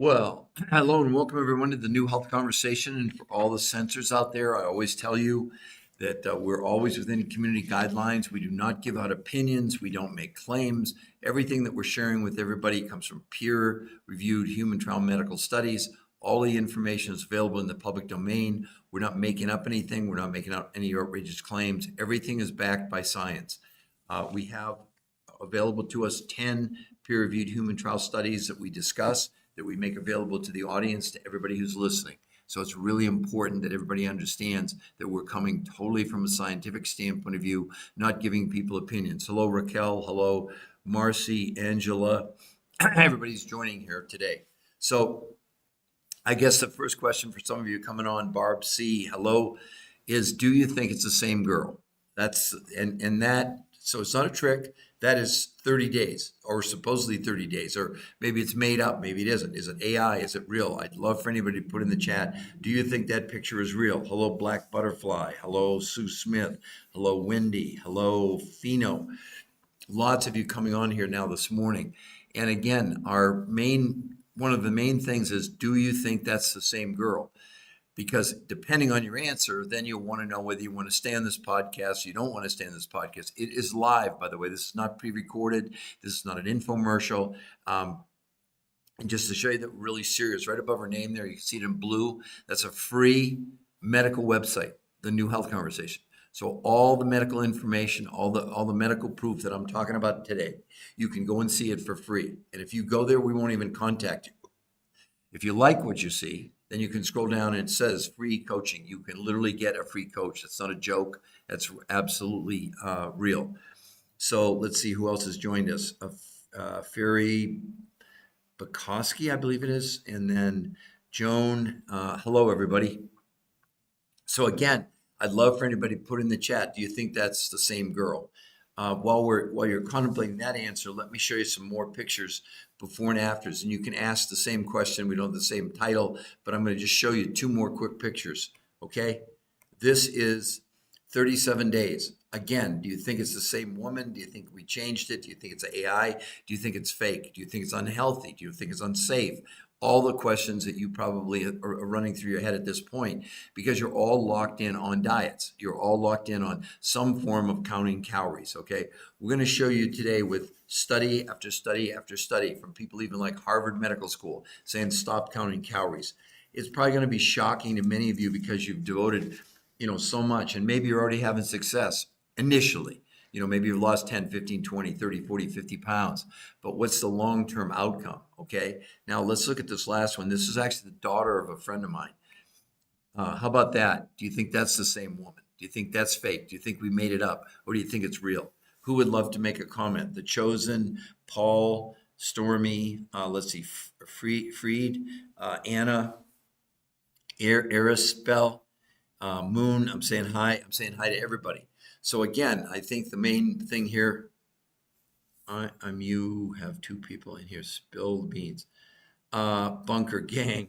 Well, hello and welcome everyone to the New Health Conversation. And for all the sensors out there, I always tell you that we're always within community guidelines. We do not give out opinions. We don't make claims. Everything that we're sharing with everybody comes from peer-reviewed human trial medical studies. All the information is available in the public domain. We're not making up anything. We're not making up any outrageous claims. Everything is backed by science. We have available to us 10 peer-reviewed human trial studies that we discuss, that we make available to the audience, to everybody who's listening. So it's really important that everybody understands that we're coming totally from a scientific standpoint of view, not giving people opinions. Hello, Raquel. Hello, Marcy, Angela. Everybody's joining here today. So I guess the first question for some of you coming on, Barb C, hello, is do you think it's the same girl? So it's not a trick. That is 30 days, or supposedly 30 days, or maybe it's made up, maybe it isn't. Is it AI? Is it real? I'd love for anybody to put in the chat, do you think that picture is real? Hello, Black Butterfly. Hello, Sue Smith. Hello, Wendy. Hello, Fino. Lots of you coming on here now this morning. And again, one of the main things is, do you think that's the same girl? Because depending on your answer, then you'll want to know whether you want to stay on this podcast, you don't want to stay on this podcast. It is live, by the way. This is not pre-recorded. This is not an infomercial. And just to show you that we're really serious, right above our name there, you can see it in blue. That's a free medical website, the New Health Conversation. So all the medical information, all the medical proof that I'm talking about today, you can go and see it for free. And if you go there, we won't even contact you. If you like what you see, then you can scroll down and it says free coaching. You can literally get a free coach. That's not a joke. That's absolutely real. So let's see who else has joined us. Ferry Bukowski, I believe it is. And then Joan. Hello, everybody. So again, I'd love for anybody to put in the chat, do you think that's the same girl? While you're contemplating that answer, let me show you some more pictures before and afters, and you can ask the same question. We don't have the same title, but I'm going to just show you two more quick pictures, okay? This is 37 days. Again, do you think it's the same woman? Do you think we changed it? Do you think it's AI? Do you think it's fake? Do you think it's unhealthy? Do you think it's unsafe? All the questions that you probably are running through your head at this point, because you're all locked in on diets. You're all locked in on some form of counting calories, okay? We're going to show you today with study after study after study from people even like Harvard Medical School saying stop counting calories. It's probably going to be shocking to many of you because you've devoted, so much, and maybe you're already having success initially. Maybe you've lost 10, 15, 20, 30, 40, 50 pounds. But what's the long-term outcome, okay? Now, let's look at this last one. This is actually the daughter of a friend of mine. How about that? Do you think that's the same woman? Do you think that's fake? Do you think we made it up? Or do you think it's real? Who would love to make a comment? The Chosen, Paul, Stormy, let's see, Freed, Anna, Arispel, Moon. I'm saying hi. I'm saying hi to everybody. So again, I think the main thing here, you have two people in here, spill the beans. Bunker gang,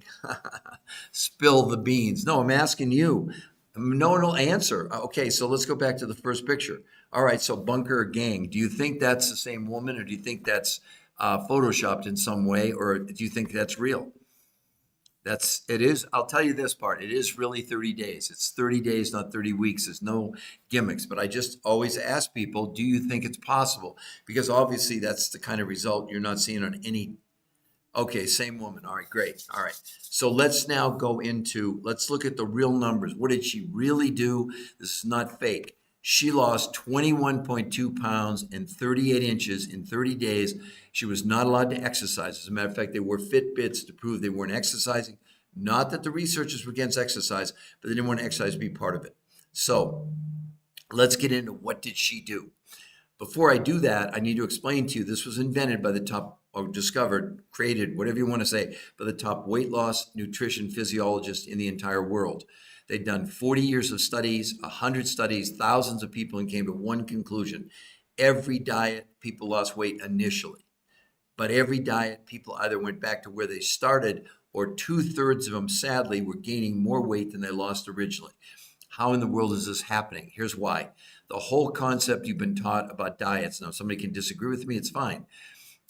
spill the beans. No, I'm asking you. No one will answer. Okay, so let's go back to the first picture. All right, so bunker gang, do you think that's the same woman, or do you think that's photoshopped in some way, or do you think that's real? It is. I'll tell you this part. It is really 30 days. It's 30 days, not 30 weeks. There's no gimmicks. But I just always ask people, do you think it's possible? Because obviously that's the kind of result you're not seeing on any. Okay, same woman. All right, great. All right. So let's now let's look at the real numbers. What did she really do? This is not fake. She lost 21.2 pounds and 38 inches in 30 days. She was not allowed to exercise. As a matter of fact, they wore Fitbits to prove they weren't exercising. Not that the researchers were against exercise, but they didn't want exercise to be part of it. So let's get into what did she do. Before I do that, I need to explain to you, this was invented by the top, or discovered, created, whatever you want to say, by the top weight loss nutrition physiologist in the entire world. They'd done 40 years of studies, 100 studies, thousands of people, and came to one conclusion. Every diet, people lost weight initially. But every diet, people either went back to where they started, or 2/3 of them, sadly, were gaining more weight than they lost originally. How in the world is this happening? Here's why. The whole concept you've been taught about diets, now somebody can disagree with me, it's fine.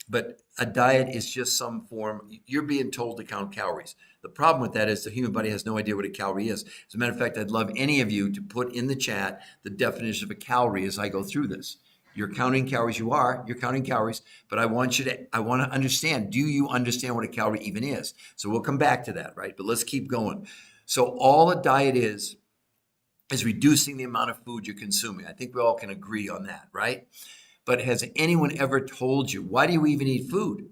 But a diet is just some form. You're being told to count calories. The problem with that is the human body has no idea what a calorie is. As a matter of fact, I'd love any of you to put in the chat the definition of a calorie as I go through this. You're counting calories. You're counting calories, but I want to understand, do you understand what a calorie even is? So we'll come back to that, right? But let's keep going. So all a diet is reducing the amount of food you're consuming. I think we all can agree on that, right? But has anyone ever told you, why do you even eat food?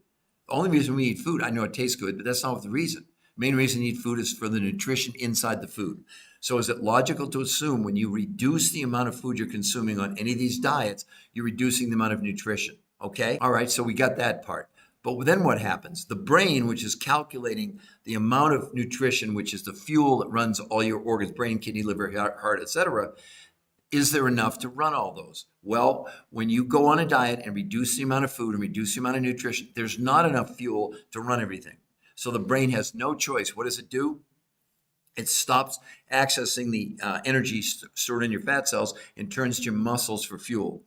The only reason we eat food, I know it tastes good, but that's not the reason. The main reason you eat food is for the nutrition inside the food. So is it logical to assume when you reduce the amount of food you're consuming on any of these diets, you're reducing the amount of nutrition? Okay? All right, so we got that part. But then what happens? The brain, which is calculating the amount of nutrition, which is the fuel that runs all your organs, brain, kidney, liver, heart, etc., is there enough to run all those? Well, when you go on a diet and reduce the amount of food and reduce the amount of nutrition, there's not enough fuel to run everything. So the brain has no choice. What does it do? It stops accessing the energy stored in your fat cells and turns to your muscles for fuel.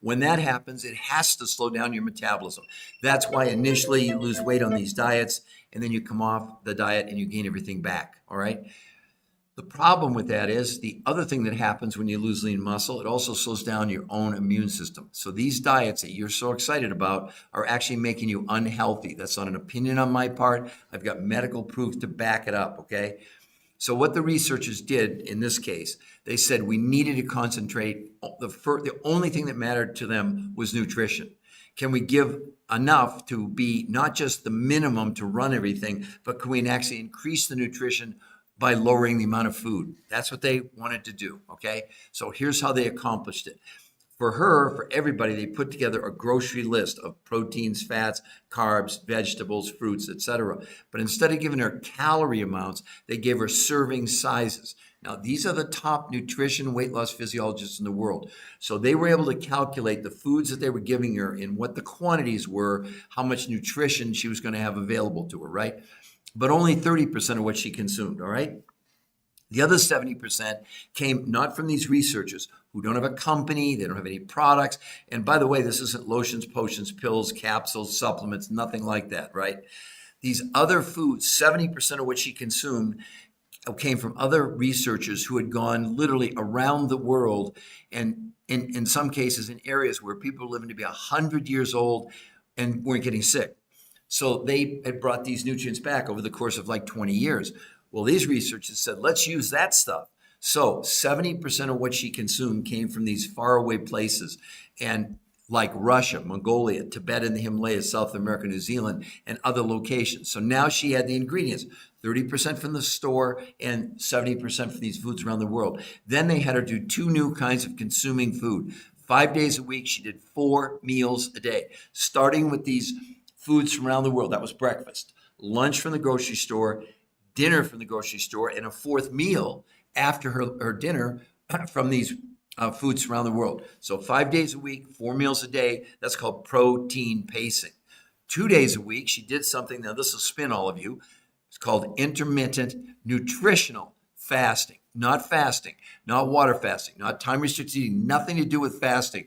When that happens, it has to slow down your metabolism. That's why initially you lose weight on these diets, and then you come off the diet and you gain everything back, all right? The problem with that is the other thing that happens when you lose lean muscle, it also slows down your own immune system. So these diets that you're so excited about are actually making you unhealthy. That's not an opinion on my part. I've got medical proof to back it up, okay? So what the researchers did in this case, they said we needed to concentrate. The only thing that mattered to them was nutrition. Can we give enough to be not just the minimum to run everything, but can we actually increase the nutrition by lowering the amount of food? That's what they wanted to do, okay? So here's how they accomplished it. For her, for everybody, they put together a grocery list of proteins, fats, carbs, vegetables, fruits, etc. But instead of giving her calorie amounts, they gave her serving sizes. Now, these are the top nutrition weight loss physiologists in the world. So they were able to calculate the foods that they were giving her and what the quantities were, how much nutrition she was going to have available to her, right? But only 30% of what she consumed, all right? The other 70% came not from these researchers who don't have a company, they don't have any products. And by the way, this isn't lotions, potions, pills, capsules, supplements, nothing like that, right? These other foods, 70% of what she consumed came from other researchers who had gone literally around the world and in some cases in areas where people were living to be 100 years old and weren't getting sick. So they had brought these nutrients back over the course of like 20 years. Well, these researchers said, let's use that stuff. So 70% of what she consumed came from these faraway places, and like Russia, Mongolia, Tibet and the Himalayas, South America, New Zealand, and other locations. So now she had the ingredients, 30% from the store and 70% from these foods around the world. Then they had her do 2 new kinds of consuming food. 5 days a week, she did 4 meals a day, starting with these foods from around the world. That was breakfast, lunch from the grocery store, dinner from the grocery store, and a 4th meal after her dinner from these foods around the world. So 5 days a week, 4 meals a day. That's called protein pacing. 2 days a week, she did something. Now, this will spin all of you. It's called intermittent nutritional fasting. Not fasting, not water fasting, not time restricted eating, nothing to do with fasting.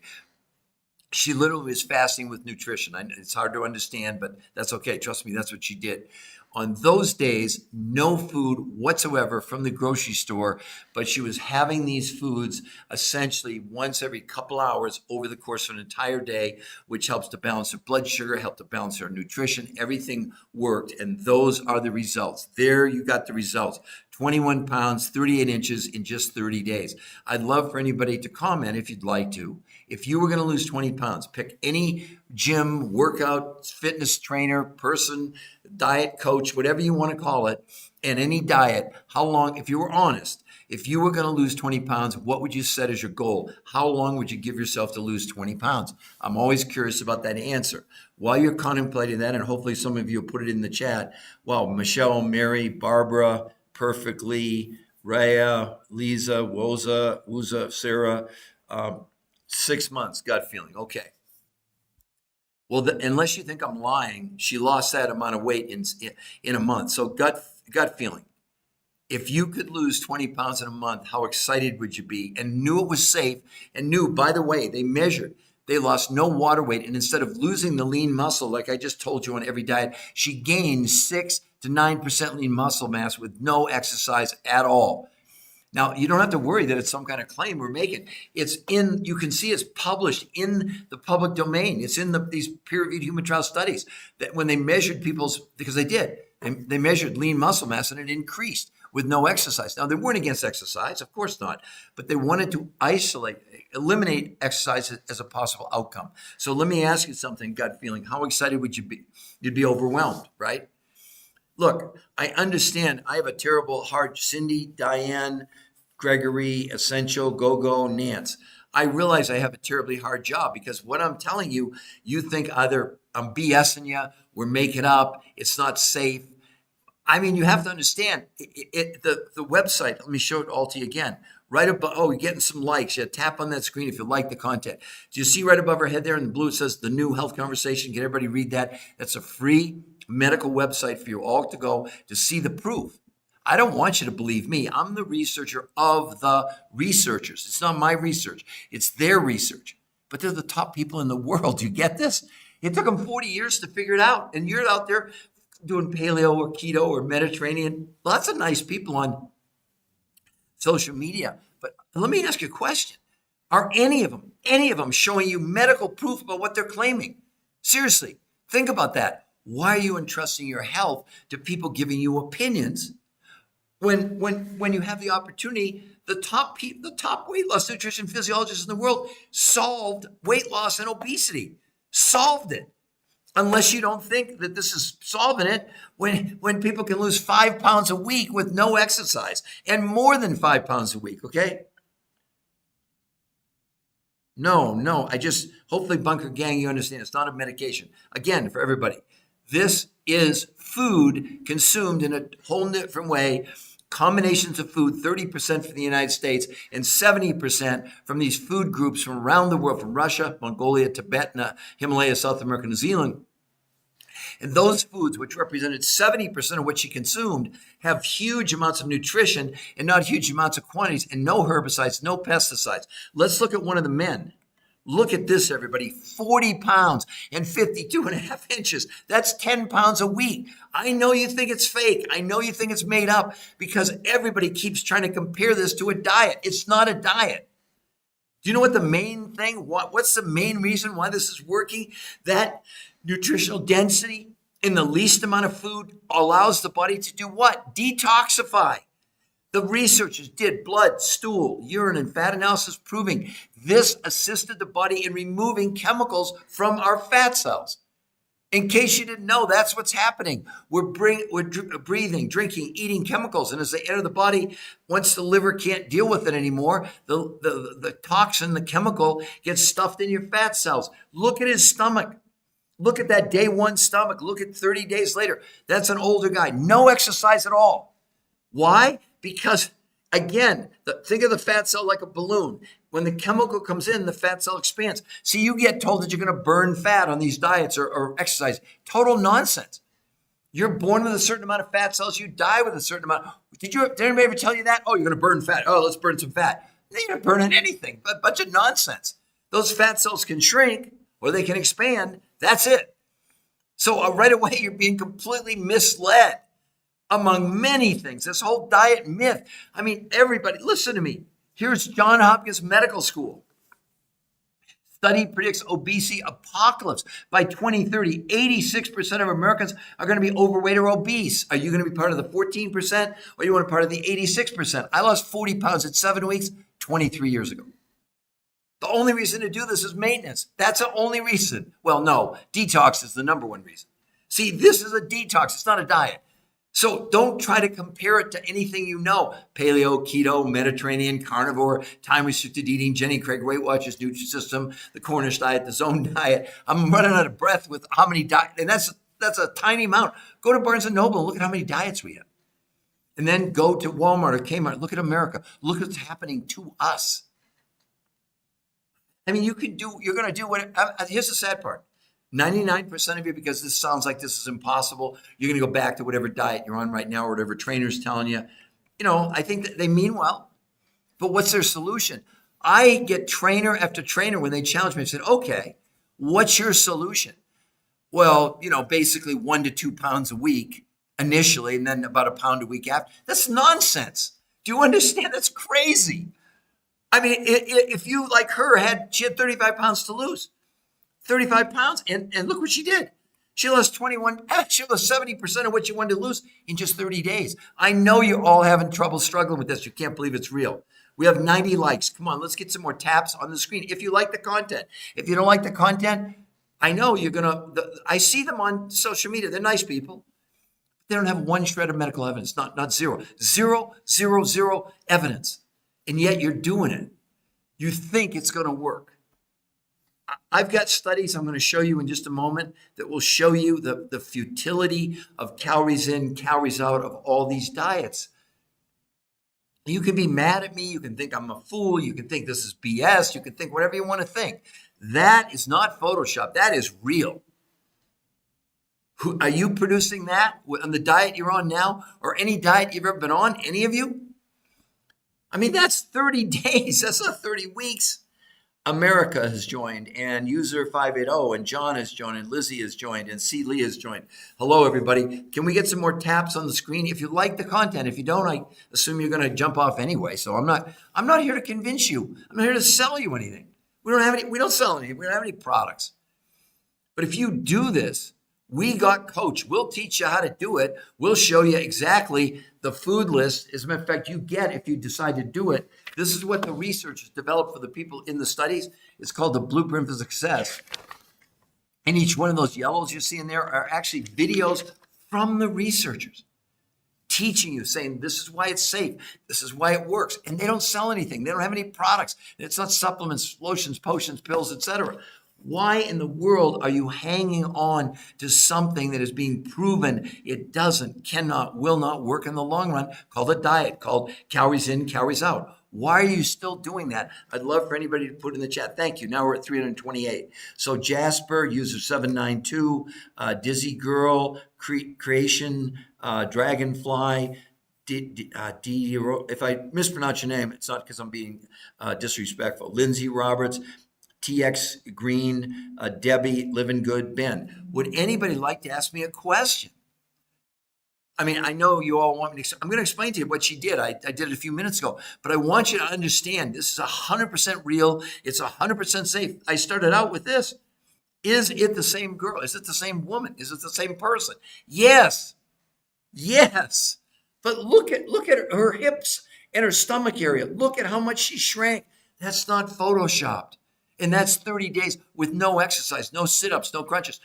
She literally was fasting with nutrition. It's hard to understand, but that's okay. Trust me, that's what she did. On those days, no food whatsoever from the grocery store, but she was having these foods essentially once every couple hours over the course of an entire day, which helps to balance her blood sugar, help to balance her nutrition. Everything worked, and those are the results. There you got the results. 21 pounds, 38 inches in just 30 days. I'd love for anybody to comment if you'd like to. If you were going to lose 20 pounds, pick any gym, workout, fitness trainer, person, diet coach, whatever you want to call it, and any diet, how long, if you were honest, if you were going to lose 20 pounds, what would you set as your goal? How long would you give yourself to lose 20 pounds? I'm always curious about that answer. While you're contemplating that, and hopefully some of you will put it in the chat, wow, Michelle, Mary, Barbara, Perfectly, Rhea, Lisa, Woza, Sarah, 6 months, gut feeling. Okay. Well, unless you think I'm lying, she lost that amount of weight in a month. So gut feeling. If you could lose 20 pounds in a month, how excited would you be? And knew it was safe, and knew, by the way, they measured They lost no water weight. And instead of losing the lean muscle, like I just told you on every diet, she gained 6 to 9% lean muscle mass with no exercise at all. Now, you don't have to worry that it's some kind of claim we're making. You can see it's published in the public domain. It's in these peer-reviewed human trial studies that when they measured because they measured lean muscle mass and it increased with no exercise. Now, they weren't against exercise, of course not, but they wanted to eliminate exercise as a possible outcome. So let me ask you something, gut feeling. How excited would you be? You'd be overwhelmed, right? Look, I understand I have a terrible heart. Cindy, Diane, Gregory, Essential, Gogo, Nance. I realize I have a terribly hard job because what I'm telling you, you think either I'm BSing you, we're making up, it's not safe. I mean, you have to understand the website. Let me show it all to you again. Right above, you're getting some likes. Yeah, tap on that screen if you like the content. Do you see right above our head there in the blue? It says the new health conversation. Get everybody read that. That's a free medical website for you all to go to see the proof. I don't want you to believe me. I'm the researcher of the researchers. It's not my research. It's their research. But they're the top people in the world. Do you get this? It took them 40 years to figure it out. And you're out there doing paleo or keto or Mediterranean. Lots of nice people on social media. But let me ask you a question. Are any of them showing you medical proof about what they're claiming? Seriously, think about that. Why are you entrusting your health to people giving you opinions when you have the opportunity? The top weight loss nutrition physiologists in the world solved weight loss and obesity. Solved it. Unless you don't think that this is solving it when people can lose 5 pounds a week with no exercise and more than 5 pounds a week, okay? No, hopefully Bunker Gang, you understand, it's not a medication. Again, for everybody, this is food consumed in a whole different way. Combinations of food, 30% from the United States and 70% from these food groups from around the world, from Russia, Mongolia, Tibet, Himalaya, South America, New Zealand. And those foods, which represented 70% of what she consumed, have huge amounts of nutrition and not huge amounts of quantities and no herbicides, no pesticides. Let's look at one of the men. Look at this, everybody, 40 pounds and 52 and a half inches. That's 10 pounds a week. I know you think it's fake. I know you think it's made up because everybody keeps trying to compare this to a diet. It's not a diet. Do you know what the main thing, what's the main reason why this is working? That nutritional density in the least amount of food allows the body to do what? Detoxify. The researchers did blood, stool, urine, and fat analysis proving this assisted the body in removing chemicals from our fat cells. In case you didn't know, that's what's happening. We're breathing, drinking, eating chemicals. And as they enter the body, once the liver can't deal with it anymore, the toxin, the chemical, gets stuffed in your fat cells. Look at his stomach. Look at that day one stomach. Look at 30 days later. That's an older guy. No exercise at all. Why? Because, again, think of the fat cell like a balloon. When the chemical comes in, the fat cell expands. See, you get told that you're going to burn fat on these diets or exercise. Total nonsense. You're born with a certain amount of fat cells. You die with a certain amount. Did anybody ever tell you that? Oh, you're going to burn fat. Oh, let's burn some fat. You're not burning anything. A bunch of nonsense. Those fat cells can shrink or they can expand. That's it. So right away, you're being completely misled. Among many things, this whole diet myth. I mean, everybody, listen to me. Here's Johns Hopkins Medical School. Study predicts obesity apocalypse. By 2030, 86% of Americans are going to be overweight or obese. Are you going to be part of the 14% or you want to be part of the 86%? I lost 40 pounds at 7 weeks 23 years ago. The only reason to do this is maintenance. That's the only reason. Well, no, detox is the number one reason. See, this is a detox. It's not a diet. So don't try to compare it to anything you know. Paleo, keto, Mediterranean, carnivore, time-restricted eating, Jenny Craig, Weight Watchers, Nutrisystem, the Cornish diet, the Zone diet. I'm running out of breath with how many diets, and that's a tiny amount. Go to Barnes & Noble and look at how many diets we have. And then go to Walmart or Kmart. Look at America. Look what's happening to us. I mean, you're going to do what, here's the sad part. 99% of you, because this sounds like this is impossible, you're going to go back to whatever diet you're on right now or whatever trainer's telling you. You know, I think that they mean well, but what's their solution? I get trainer after trainer when they challenge me and said, okay, what's your solution? Well, basically 1 to 2 pounds a week initially, and then about a pound a week after. That's nonsense. Do you understand? That's crazy. I mean, if you, like her, she had 35 pounds to lose, 35 pounds, and look what she did. She lost 70% of what she wanted to lose in just 30 days. I know you're all having trouble struggling with this. You can't believe it's real. We have 90 likes. Come on, let's get some more taps on the screen. If you like the content, if you don't like the content, I know I see them on social media. They're nice people. They don't have one shred of medical evidence, not zero. Zero evidence. And yet you're doing it. You think it's going to work. I've got studies I'm going to show you in just a moment that will show you the futility of calories in, calories out of all these diets. You can be mad at me. You can think I'm a fool. You can think this is BS. You can think whatever you want to think. That is not Photoshop. That is real. Are you producing that on the diet you're on now, or any diet you've ever been on? Any of you? I mean, that's 30 days. That's not 30 weeks. America has joined, and user 580, and John has joined, and Lizzie has joined, and C. Lee has joined. Hello, everybody. Can we get some more taps on the screen? If you like the content, if you don't, I assume you're going to jump off anyway. So I'm not here to convince you. I'm not here to sell you anything. We don't sell anything. We don't have any products. But if you do this, we got Coach. We'll teach you how to do it. We'll show you exactly the food list. As a matter of fact, you get if you decide to do it. This is what the researchers developed for the people in the studies. It's called the Blueprint for Success. And each one of those yellows you see in there are actually videos from the researchers teaching you, saying this is why it's safe. This is why it works. And they don't sell anything. They don't have any products. It's not supplements, lotions, potions, pills, etc. Why in the world are you hanging on to something that is being proven it doesn't, cannot, will not work in the long run, called a diet, called calories in, calories out? Why are you still doing that? I'd love for anybody to put in the chat. Thank you. Now we're at 328. So Jasper, user 792, Dizzy Girl, Creation, Dragonfly, if I mispronounce your name, it's not because I'm being disrespectful. Lindsay Roberts, TX Green, Debbie, Living Good, Ben. Would anybody like to ask me a question? I mean, I know you all want me to. I'm going to explain to you what she did. I did it a few minutes ago, but I want you to understand this is 100% real. It's 100% safe. I started out with this. Is it the same girl? Is it the same woman? Is it the same person? Yes. Yes. But look at her hips and her stomach area. Look at how much she shrank. That's not Photoshopped. And that's 30 days with no exercise, no sit-ups, no crunches.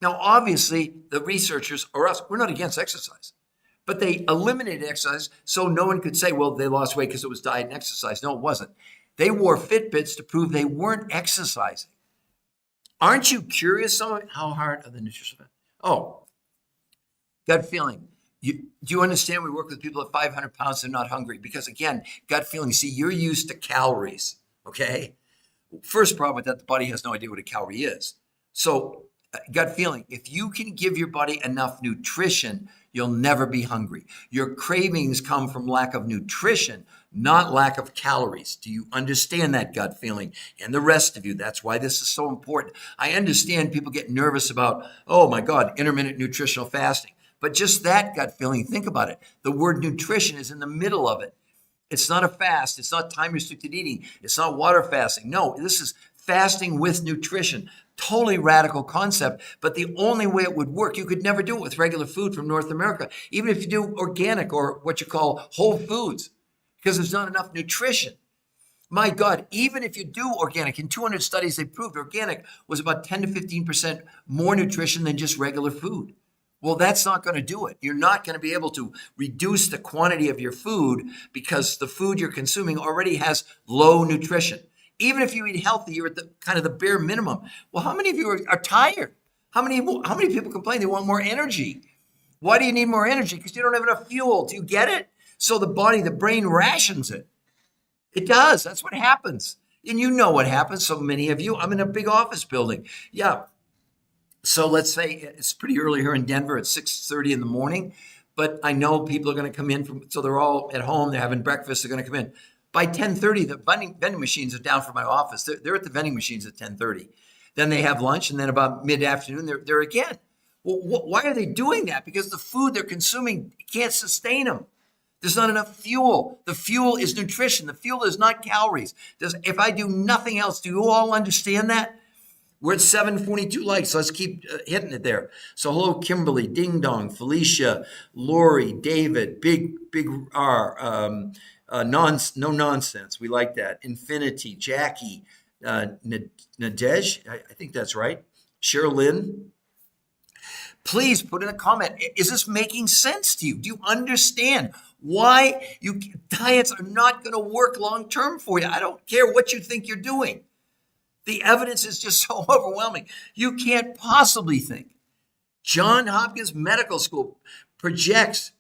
Now, obviously, the researchers or us, we're not against exercise. But they eliminated exercise so no one could say, well, they lost weight because it was diet and exercise. No, it wasn't. They wore Fitbits to prove they weren't exercising. Aren't you curious? How hard are the nutrition? Oh, gut feeling. Do you understand we work with people at 500 pounds, they're not hungry? Because again, gut feeling, see, you're used to calories, okay? First problem with that, the body has no idea what a calorie is. So gut feeling, if you can give your body enough nutrition, you'll never be hungry. Your cravings come from lack of nutrition, not lack of calories. Do you understand that gut feeling? And the rest of you, that's why this is so important. I understand people get nervous about, oh my God, intermittent nutritional fasting. But just that gut feeling, think about it. The word nutrition is in the middle of it. It's not a fast. It's not time-restricted eating. It's not water fasting. No, this is fasting with nutrition. Totally radical concept, but the only way it would work, you could never do it with regular food from North America, even if you do organic or what you call whole foods, because there's not enough nutrition. My God, even if you do organic, in 200 studies, they proved organic was about 10 to 15% more nutrition than just regular food. Well, that's not going to do it. You're not going to be able to reduce the quantity of your food because the food you're consuming already has low nutrition. Even if you eat healthy, you're at the kind of the bare minimum. Well, how many of you are tired? How many people complain they want more energy? Why do you need more energy? Because you don't have enough fuel. Do you get it? So the brain rations it. It does. That's what happens. And you know what happens. So many of you, I'm in a big office building. Yeah. So let's say it's pretty early here in Denver at 6:30 in the morning, but I know people are going to come in so they're all at home, they're having breakfast, they're going to come in. By 10:30, the vending machines are down from my office. They're at the vending machines at 10:30. Then they have lunch, and then about mid-afternoon, they're again. Well, why are they doing that? Because the food they're consuming can't sustain them. There's not enough fuel. The fuel is nutrition. The fuel is not calories. If I do nothing else, do you all understand that? We're at 742 likes, so let's keep hitting it there. So hello, Kimberly, Ding Dong, Felicia, Lori, David, Big R, no nonsense. We like that. Infinity, Jackie, Nadej, I think that's right. Sherilyn. Please put in a comment. Is this making sense to you? Do you understand why diets are not going to work long term for you? I don't care what you think you're doing. The evidence is just so overwhelming. You can't possibly think. Johns Hopkins Medical School predicts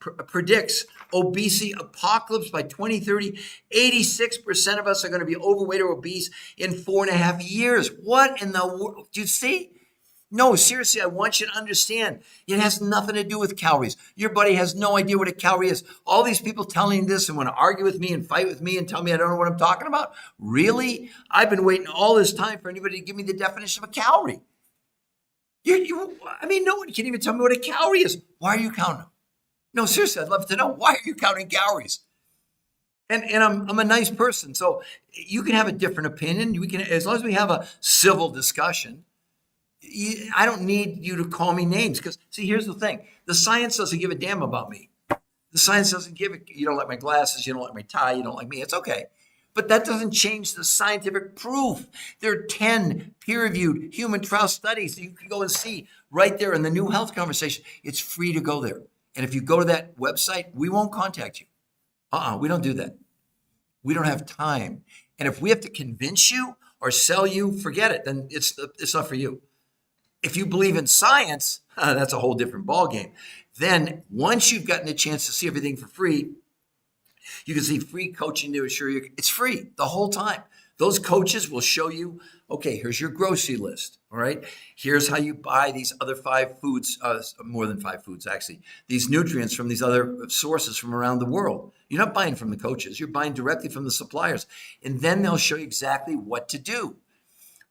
obesity apocalypse by 2030. 86% of us are going to be overweight or obese in 4.5 years. What in the world? Do you see? No, seriously, I want you to understand. It has nothing to do with calories. Your buddy has no idea what a calorie is. All these people telling this and want to argue with me and fight with me and tell me I don't know what I'm talking about. Really? I've been waiting all this time for anybody to give me the definition of a calorie. No one can even tell me what a calorie is. Why are you counting them? No, seriously, I'd love to know. Why are you counting calories? And I'm a nice person, so you can have a different opinion. We can, as long as we have a civil discussion. I don't need you to call me names because, see, here's the thing. The science doesn't give a damn about me. The science doesn't give it. You don't like my glasses. You don't like my tie. You don't like me. It's okay. But that doesn't change the scientific proof. There are 10 peer-reviewed human trial studies that you can go and see right there in the New Health Conversation. It's free to go there. And if you go to that website, we won't contact you. We don't do that. We don't have time. And if we have to convince you or sell you, forget it. Then it's not for you. If you believe in science, that's a whole different ballgame. Then once you've gotten a chance to see everything for free, you can see free coaching to assure you it's free the whole time. Those coaches will show you, okay, here's your grocery list. All right. Here's how you buy these other 5 foods, more than 5 foods, actually, these nutrients from these other sources from around the world. You're not buying from the coaches. You're buying directly from the suppliers. And then they'll show you exactly what to do.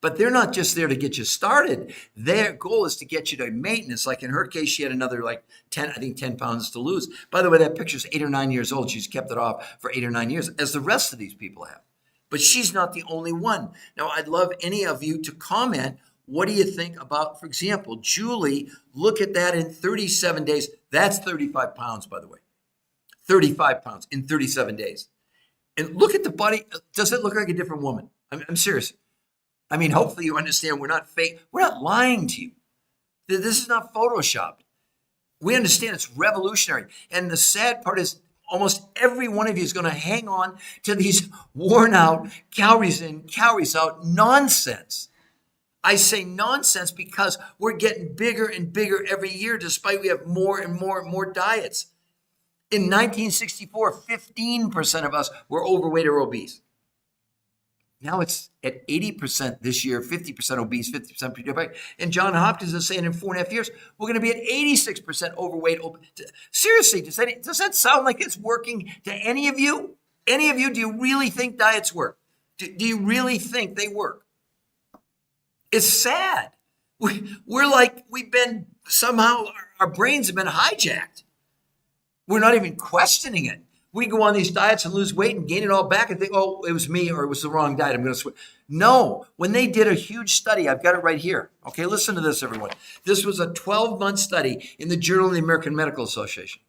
But they're not just there to get you started. Their goal is to get you to maintenance. Like in her case, she had another 10 pounds to lose. By the way, that picture's 8 or 9 years old. She's kept it off for 8 or 9 years, as the rest of these people have. But she's not the only one. Now, I'd love any of you to comment. What do you think about, for example, Julie, look at that in 37 days. That's 35 pounds, by the way. 35 pounds in 37 days. And look at the body. Does it look like a different woman? I'm serious. Hopefully you understand we're not fake. We're not lying to you. This is not Photoshopped. We understand it's revolutionary. And the sad part is almost every one of you is going to hang on to these worn out, calories in, calories out nonsense. I say nonsense because we're getting bigger and bigger every year, despite we have more and more and more diets. In 1964, 15% of us were overweight or obese. Now it's at 80% this year, 50% obese, 50% pre-diabetic. And Johns Hopkins is saying in 4.5 years, we're going to be at 86% overweight. Seriously, does that sound like it's working to any of you? Any of you, do you really think diets work? Do you really think they work? It's sad. We're like, we've been somehow, our brains have been hijacked. We're not even questioning it. We go on these diets and lose weight and gain it all back and think, oh, it was me or it was the wrong diet. I'm going to switch. No, when they did a huge study, I've got it right here. Okay, listen to this, everyone. This was a 12-month study in the Journal of the American Medical Association.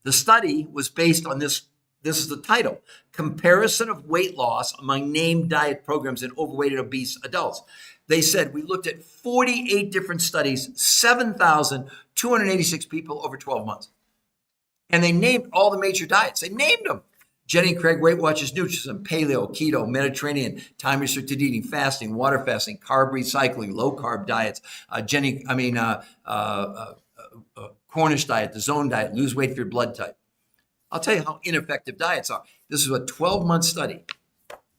The study was based on this. This is the title: Comparison of Weight Loss Among Named Diet Programs in Overweight and Obese Adults. They said we looked at 48 different studies, 7,286 people over 12 months. And they named all the major diets. They named them. Jenny Craig, Weight Watchers, Nutrisystem, Paleo, Keto, Mediterranean, time restricted eating, fasting, water fasting, carb recycling, low carb diets. Cornish diet, the Zone diet, lose weight for your blood type. I'll tell you how ineffective diets are. This is a 12-month study.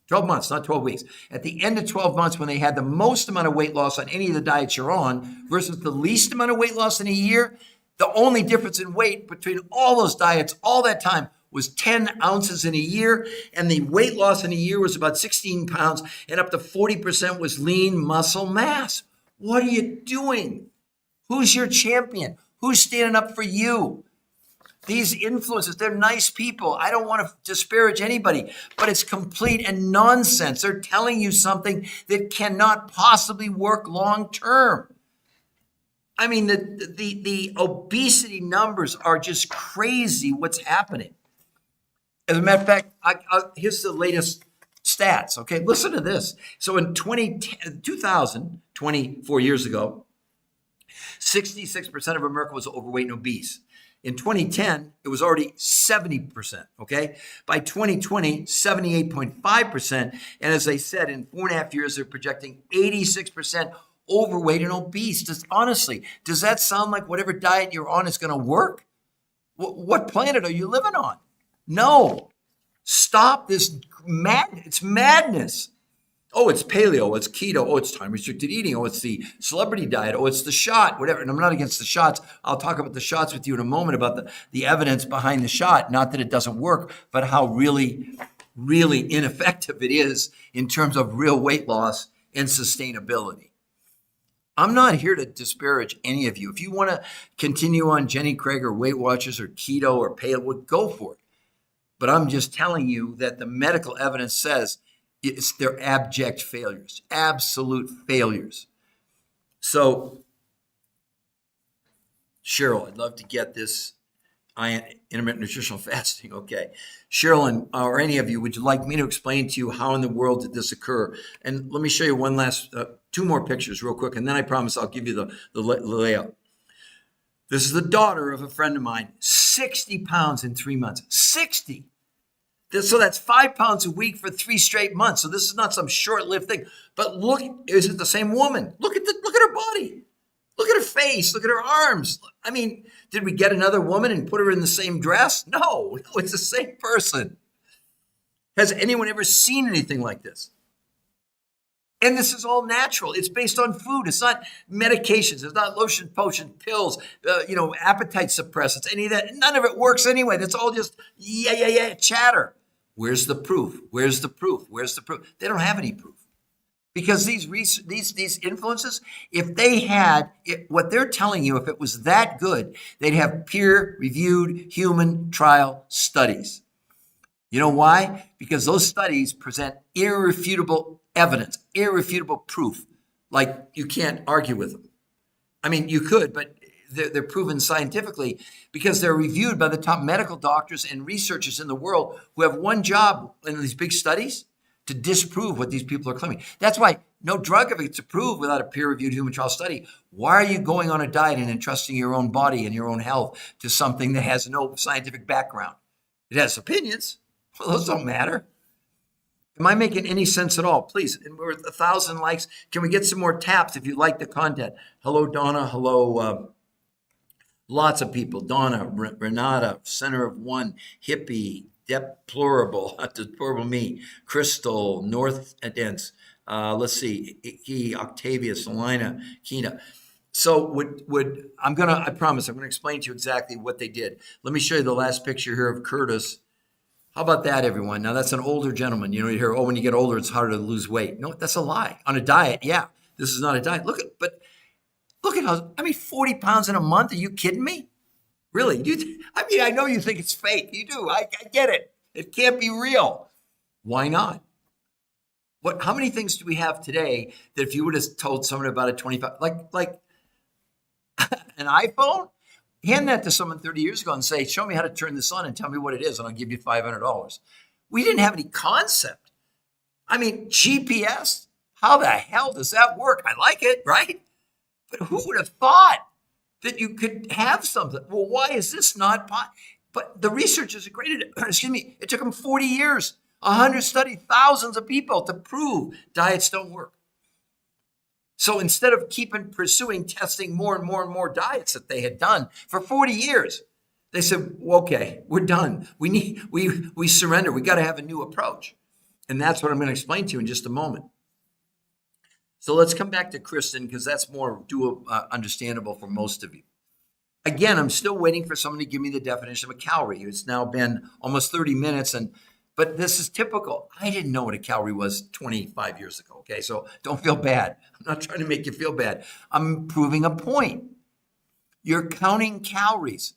12 months, not 12 weeks. At the end of 12 months, when they had the most amount of weight loss on any of the diets you're on versus the least amount of weight loss in a year, the only difference in weight between all those diets all that time was 10 ounces in a year, and the weight loss in a year was about 16 pounds, and up to 40% was lean muscle mass. What are you doing? Who's your champion? Who's standing up for you? These influencers, they're nice people. I don't want to disparage anybody, but it's complete and nonsense. They're telling you something that cannot possibly work long term. I mean, the obesity numbers are just crazy what's happening. As a matter of fact, here's the latest stats, okay? Listen to this. So in 2000, 24 years ago, 66% of America was overweight and obese. In 2010, it was already 70%, okay? By 2020, 78.5%. And as I said, in 4.5 years, they're projecting 86% overweight and obese. Honestly, does that sound like whatever diet you're on is going to work? What planet are you living on? No. Stop this it's madness. Oh, it's paleo, it's keto, oh, it's time-restricted eating, oh, it's the celebrity diet, oh, it's the shot, whatever. And I'm not against the shots. I'll talk about the shots with you in a moment, about the evidence behind the shot. Not that it doesn't work, but how really, really ineffective it is in terms of real weight loss and sustainability. I'm not here to disparage any of you. If you want to continue on Jenny Craig or Weight Watchers or keto or paleo, go for it. But I'm just telling you that the medical evidence says they're abject failures, absolute failures. So, Cheryl, I'd love to get this intermittent nutritional fasting. Okay. Cheryl, or any of you, would you like me to explain to you how in the world did this occur? And let me show you one last, two more pictures real quick, and then I promise I'll give you the layout. This is the daughter of a friend of mine, 60 pounds in 3 months. 60. So that's 5 pounds a week for 3 straight months. So this is not some short-lived thing. But look, is it the same woman? Look at her body. Look at her face. Look at her arms. I mean, did we get another woman and put her in the same dress? No, it's the same person. Has anyone ever seen anything like this? And this is all natural. It's based on food. It's not medications. It's not lotion, potion, pills, appetite suppressants, any of that. None of it works anyway. That's all just chatter. Where's the proof? Where's the proof? Where's the proof? They don't have any proof. Because these influences, if they had what they're telling you, if it was that good, they'd have peer-reviewed human trial studies. You know why? Because those studies present irrefutable evidence, irrefutable proof. Like, you can't argue with them. I mean, you could, but they're proven scientifically because they're reviewed by the top medical doctors and researchers in the world who have one job in these big studies: to disprove what these people are claiming. That's why no drug ever gets approved without a peer-reviewed human trial study. Why are you going on a diet and entrusting your own body and your own health to something that has no scientific background? It has opinions. Well, those don't matter. Am I making any sense at all? Please, and we're at 1,000 likes. Can we get some more taps if you like the content? Hello, Donna. Hello, lots of people. Donna, Renata, Center of One, Hippie, Deplorable, Deplorable Me, Crystal, North Dense. Let's see, Octavia, Salina, Kina. So I promise I'm gonna explain to you exactly what they did. Let me show you the last picture here of Curtis. How about that, everyone? Now, that's an older gentleman. You hear, when you get older, it's harder to lose weight. No, that's a lie. On a diet, yeah. This is not a diet. Look at how, 40 pounds in a month. Are you kidding me? Really? I know you think it's fake. You do. I get it. It can't be real. Why not? How many things do we have today that if you would have told someone about a 25, like an iPhone? Hand that to someone 30 years ago and say, show me how to turn this on and tell me what it is, and I'll give you $500. We didn't have any concept. GPS, how the hell does that work? I like it, right? But who would have thought that you could have something? Well, why is this not possible? But the researchers agreed to it. Excuse me, it took them 40 years, 100 studies, thousands of people to prove diets don't work. So instead of pursuing testing more and more and more diets that they had done for 40 years, they said, well, okay, we're done. We surrender. We got to have a new approach. And that's what I'm going to explain to you in just a moment. So let's come back to Kristen, because that's more understandable for most of you. Again, I'm still waiting for someone to give me the definition of a calorie. It's now been almost 30 minutes, but this is typical. I didn't know what a calorie was 25 years ago, okay? So don't feel bad. I'm not trying to make you feel bad. I'm proving a point. You're counting calories.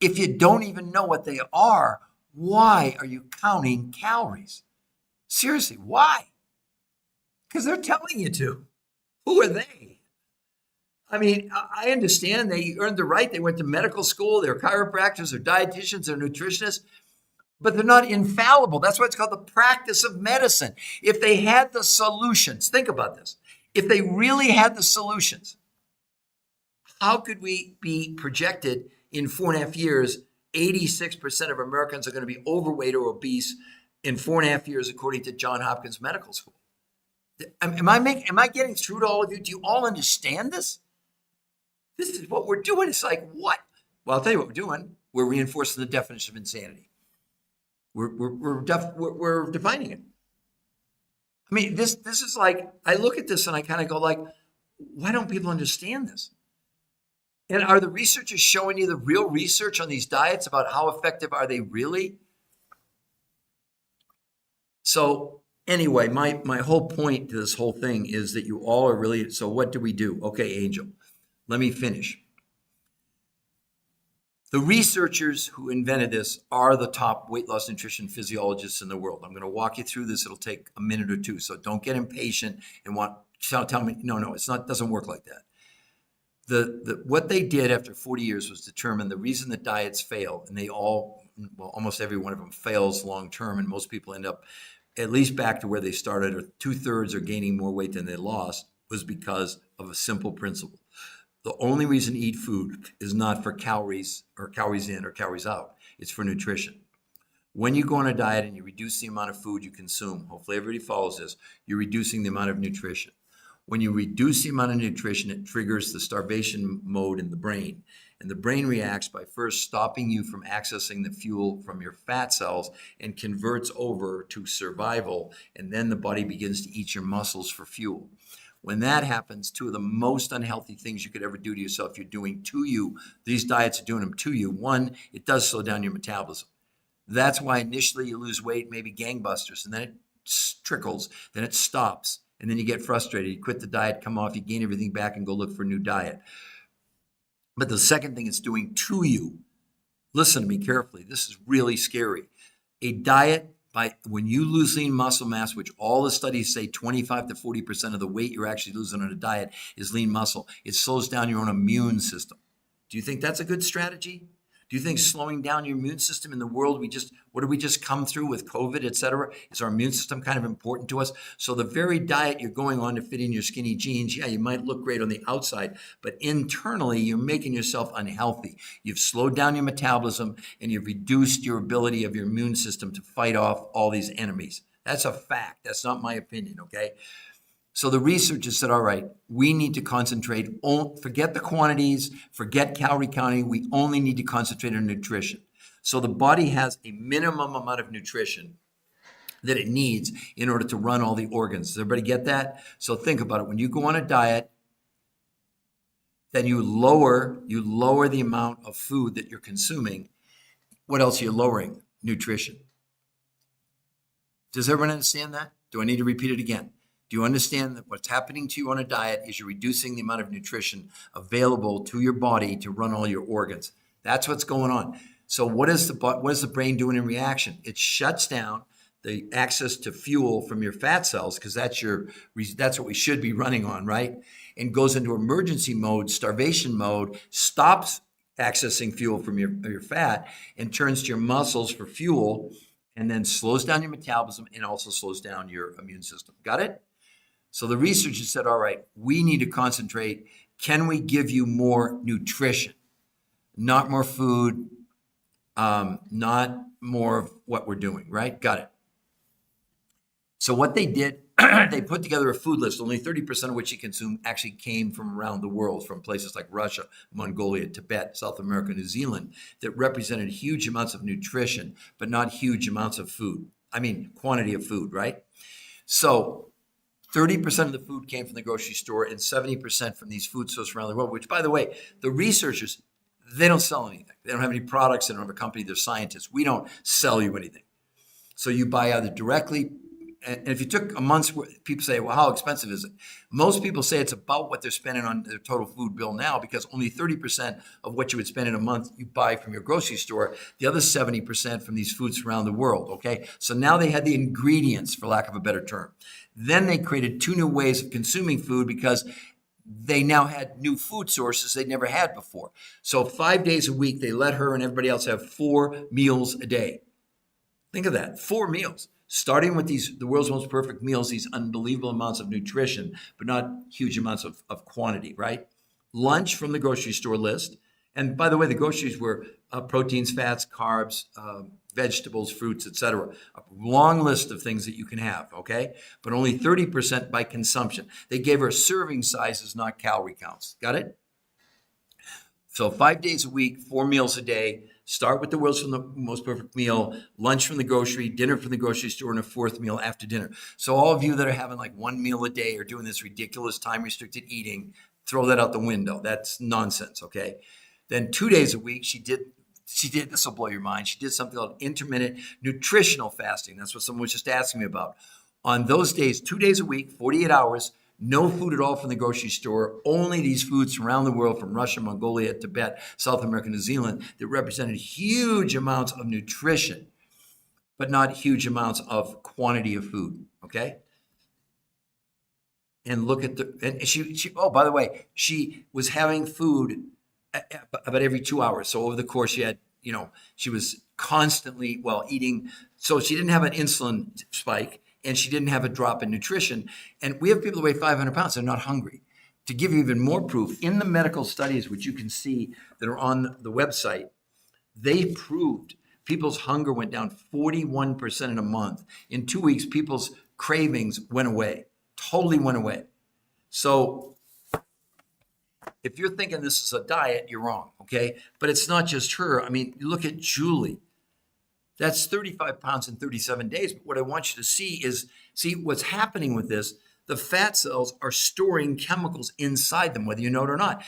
If you don't even know what they are, why are you counting calories? Seriously, why? Because they're telling you to. Who are they? I mean, I understand they earned the right. They went to medical school. They're chiropractors, they're dietitians, they're nutritionists, but they're not infallible. That's why it's called the practice of medicine. If they had the solutions, think about this. If they really had the solutions, how could we be projected in 4.5 years, 86% of Americans are going to be overweight or obese in 4.5 years, according to Johns Hopkins Medical School? Am I getting through to all of you? Do you all understand this? This is what we're doing. It's like, what? Well, I'll tell you what we're doing. We're reinforcing the definition of insanity. We're defining it. I mean, this is like, I look at this and I kind of go like, why don't people understand this? And are the researchers showing you the real research on these diets about how effective are they really? So anyway, my whole point to this whole thing is that you all are really, so what do we do? Okay, Angel, let me finish. The researchers who invented this are the top weight loss nutrition physiologists in the world. I'm going to walk you through this. It'll take a minute or two, so don't get impatient and tell me, no, it's not, doesn't work like that. What they did after 40 years was determine the reason that diets fail, and almost every one of them fails long term, and most people end up at least back to where they started, or 2/3 are gaining more weight than they lost, was because of a simple principle. The only reason to eat food is not for calories or calories in or calories out. It's for nutrition. When you go on a diet and you reduce the amount of food you consume, hopefully everybody follows this, you're reducing the amount of nutrition. When you reduce the amount of nutrition, it triggers the starvation mode in the brain. And the brain reacts by first stopping you from accessing the fuel from your fat cells and converts over to survival. And then the body begins to eat your muscles for fuel. When that happens, two of the most unhealthy things you could ever do to yourself, you're doing to you. These diets are doing them to you. One, it does slow down your metabolism. That's why initially you lose weight, maybe gangbusters, and then it trickles, then it stops, and then you get frustrated. You quit the diet, come off, you gain everything back, and go look for a new diet. But the second thing it's doing to you, listen to me carefully, this is really scary. A diet, when you lose lean muscle mass, which all the studies say 25 to 40% of the weight you're actually losing on a diet is lean muscle, it slows down your own immune system. Do you think that's a good strategy? Do you think slowing down your immune system in the world, what did we just come through with COVID, et cetera? Is our immune system kind of important to us? So the very diet you're going on to fit in your skinny jeans, yeah, you might look great on the outside, but internally you're making yourself unhealthy. You've slowed down your metabolism and you've reduced your ability of your immune system to fight off all these enemies. That's a fact. That's not my opinion, okay? So the researchers said, all right, we need to concentrate, forget the quantities, forget calorie counting. We only need to concentrate on nutrition. So the body has a minimum amount of nutrition that it needs in order to run all the organs. Does everybody get that? So think about it. When you go on a diet, then you lower the amount of food that you're consuming. What else are you lowering? Nutrition. Does everyone understand that? Do I need to repeat it again? Do you understand that what's happening to you on a diet is you're reducing the amount of nutrition available to your body to run all your organs? That's what's going on. So what is the brain doing in reaction? It shuts down the access to fuel from your fat cells, because that's what we should be running on, right? And goes into emergency mode, starvation mode, stops accessing fuel from your fat and turns to your muscles for fuel, and then slows down your metabolism and also slows down your immune system. Got it? So the researchers said, all right, we need to concentrate. Can we give you more nutrition? Not more food, not more of what we're doing, right? Got it. So what they did, they put together a food list, only 30% of which you consume actually came from around the world, from places like Russia, Mongolia, Tibet, South America, New Zealand, that represented huge amounts of nutrition, but not huge amounts of food. I mean, quantity of food, right? So 30% of the food came from the grocery store and 70% from these food stores around the world, which, by the way, the researchers, They don't sell anything. They don't have any products. They don't have a company. They're scientists. We don't sell you anything. So you buy either directly, and if you took a month's worth, people say, well, how expensive is it? Most people say it's about what they're spending on their total food bill now, because only 30% of what you would spend in a month you buy from your grocery store, the other 70% from these foods around the world, okay? So now they had the ingredients, for lack of a better term. Then they created two new ways of consuming food because they now had new food sources they never had before. So 5 days a week, they let her and everybody else have 4 meals a day. Think of that, 4 meals. Starting with the world's most perfect meals, these unbelievable amounts of nutrition, but not huge amounts of quantity, right? Lunch from the grocery store list. And by the way, the groceries were proteins, fats, carbs, vegetables, fruits, etc. A long list of things that you can have, okay? But only 30% by consumption. They gave her serving sizes, not calorie counts. Got it? So 5 days a week, 4 meals a day. Start with the world's most perfect meal, lunch from the grocery, dinner from the grocery store, and a 4th meal after dinner. So all of you that are having like 1 meal a day or doing this ridiculous time-restricted eating, throw that out the window. That's nonsense, okay? Then 2 days a week, she did, this will blow your mind, she did something called intermittent nutritional fasting. That's what someone was just asking me about. On those days, 2 days a week, 48 hours, no food at all from the grocery store, only these foods from around the world, from Russia, Mongolia, Tibet, South America, New Zealand, that represented huge amounts of nutrition, but not huge amounts of quantity of food, okay? And look at and she oh, by the way, she was having food about every 2 hours. So over the course, she had, she was constantly, eating. So she didn't have an insulin spike, and she didn't have a drop in nutrition. And we have people that weigh 500 pounds, they're not hungry. To give you even more proof, in the medical studies, which you can see that are on the website, they proved people's hunger went down 41% in a month. In 2 weeks, people's cravings went away, totally went away. So if you're thinking this is a diet, you're wrong, okay? But it's not just her. I mean, you look at Julie. That's 35 pounds in 37 days. But what I want you to see is, what's happening with this. The fat cells are storing chemicals inside them, whether you know it or not.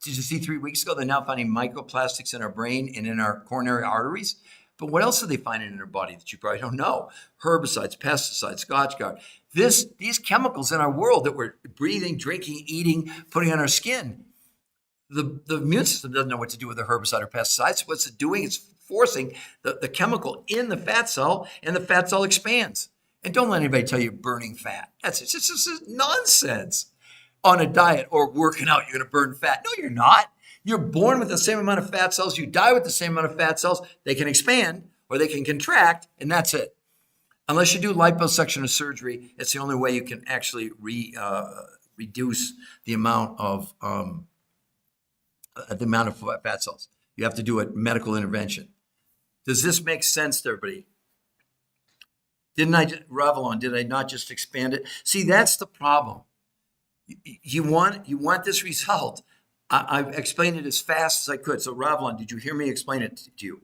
Did you see 3 weeks ago, they're now finding microplastics in our brain and in our coronary arteries? But what else are they finding in our body that you probably don't know? Herbicides, pesticides, Scotchgard. These chemicals in our world that we're breathing, drinking, eating, putting on our skin, the immune system doesn't know what to do with the herbicide or pesticides. What's it doing? It's forcing the chemical in the fat cell, and the fat cell expands. And don't let anybody tell you burning fat. It's just nonsense. On a diet or working out, you're going to burn fat. No, you're not. You're born with the same amount of fat cells. You die with the same amount of fat cells. They can expand or they can contract, and that's it. Unless you do liposuction or surgery, it's the only way you can actually reduce the amount of fat cells. You have to do a medical intervention. Does this make sense to everybody? Revlon, did I not just expand it? See, that's the problem. You want this result. I've explained it as fast as I could. So Revlon, did you hear me explain it to you?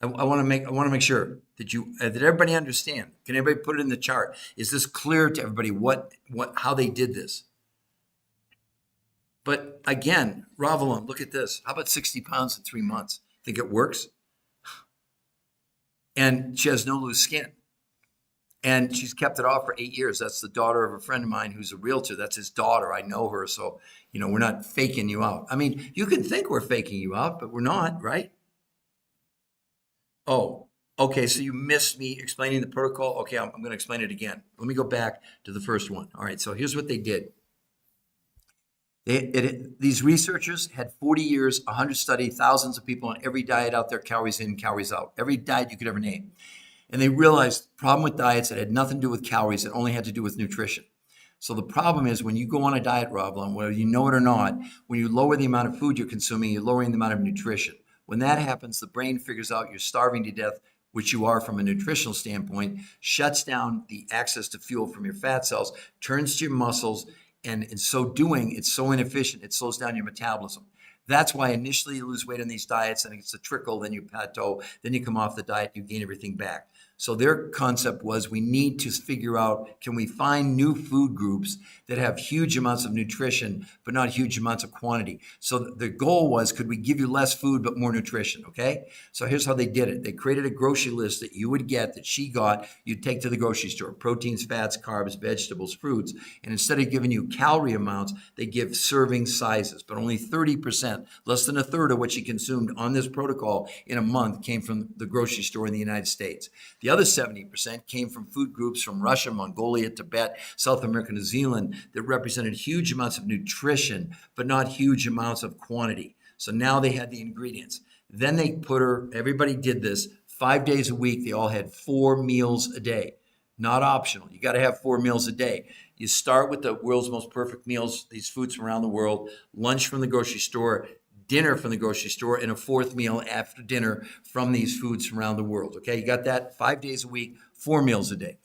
I want to make sure that that everybody understand. Can everybody put it in the chart? Is this clear to everybody how they did this? But again, Revlon, look at this. How about 60 pounds in 3 months? Think it works? And she has no loose skin. And she's kept it off for 8 years. That's the daughter of a friend of mine who's a realtor. That's his daughter. I know her. So, we're not faking you out. I mean, you can think we're faking you out, but we're not, right? Oh, okay. So you missed me explaining the protocol. Okay, I'm going to explain it again. Let me go back to the first one. All right. So here's what they did. These researchers had 40 years, 100 studies, thousands of people on every diet out there, calories in, calories out, every diet you could ever name. And they realized the problem with diets that had nothing to do with calories, it only had to do with nutrition. So the problem is when you go on a diet, Revlon, whether you know it or not, when you lower the amount of food you're consuming, you're lowering the amount of nutrition. When that happens, the brain figures out you're starving to death, which you are from a nutritional standpoint, shuts down the access to fuel from your fat cells, turns to your muscles, and in so doing, it's so inefficient, it slows down your metabolism. That's why initially you lose weight on these diets, and it's a trickle, then you plateau, then you come off the diet, you gain everything back. So their concept was we need to figure out, can we find new food groups that have huge amounts of nutrition, but not huge amounts of quantity? So the goal was, could we give you less food, but more nutrition, okay? So here's how they did it. They created a grocery list that you would get, that she got, you'd take to the grocery store: proteins, fats, carbs, vegetables, fruits. And instead of giving you calorie amounts, they give serving sizes, but only 30%, less than a third of what she consumed on this protocol in a month came from the grocery store in the United States. The other 70% came from food groups from Russia, Mongolia, Tibet, South America, New Zealand, that represented huge amounts of nutrition, but not huge amounts of quantity. So now they had the ingredients. Then they put her, everybody did this, 5 days a week. They all had 4 meals a day, not optional. You got to have 4 meals a day. You start with the world's most perfect meals, these foods from around the world, lunch from the grocery store, dinner from the grocery store, and a 4th meal after dinner from these foods from around the world. Okay, you got that? 5 days a week, 4 meals a day.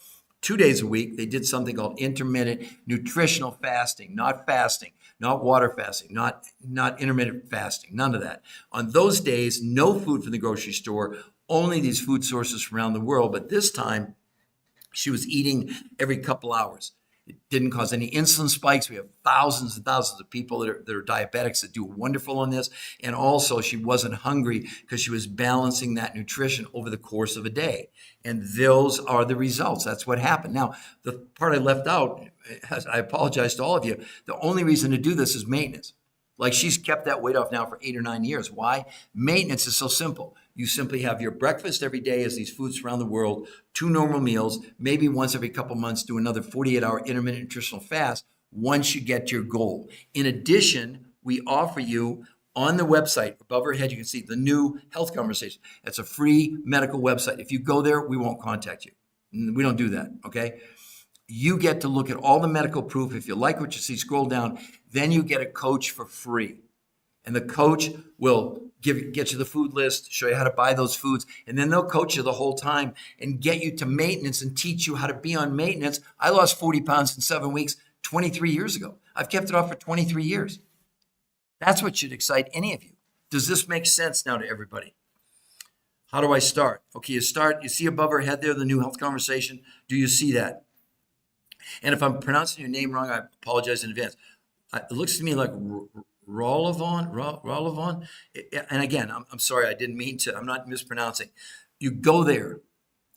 2 days a week, they did something called intermittent nutritional fasting, not water fasting, not intermittent fasting, none of that. On those days, no food from the grocery store, only these food sources from around the world. But this time, she was eating every couple hours. It didn't cause any insulin spikes. We have thousands and thousands of people that are diabetics that do wonderful on this. And also, she wasn't hungry because she was balancing that nutrition over the course of a day. And those are the results. That's what happened. Now, the part I left out, I apologize to all of you, the only reason to do this is maintenance. Like, she's kept that weight off now for 8 or 9 years. Why? Maintenance is so simple. You simply have your breakfast every day as these foods around the world, 2 normal meals, maybe once every couple months, do another 48-hour intermittent nutritional fast once you get your goal. In addition, we offer you on the website, above our head, you can see the new health conversation. It's a free medical website. If you go there, we won't contact you. We don't do that, okay? You get to look at all the medical proof. If you like what you see, scroll down. Then you get a coach for free. And the coach will get you the food list, show you how to buy those foods, and then they'll coach you the whole time and get you to maintenance and teach you how to be on maintenance. I lost 40 pounds in 7 weeks 23 years ago. I've kept it off for 23 years. That's what should excite any of you. Does this make sense now to everybody? How do I start? Okay, you see above our head there, the new health conversation. Do you see that? And if I'm pronouncing your name wrong, I apologize in advance. It looks to me like Rolavon. And again, I'm sorry, I didn't mean to. I'm not mispronouncing. You go there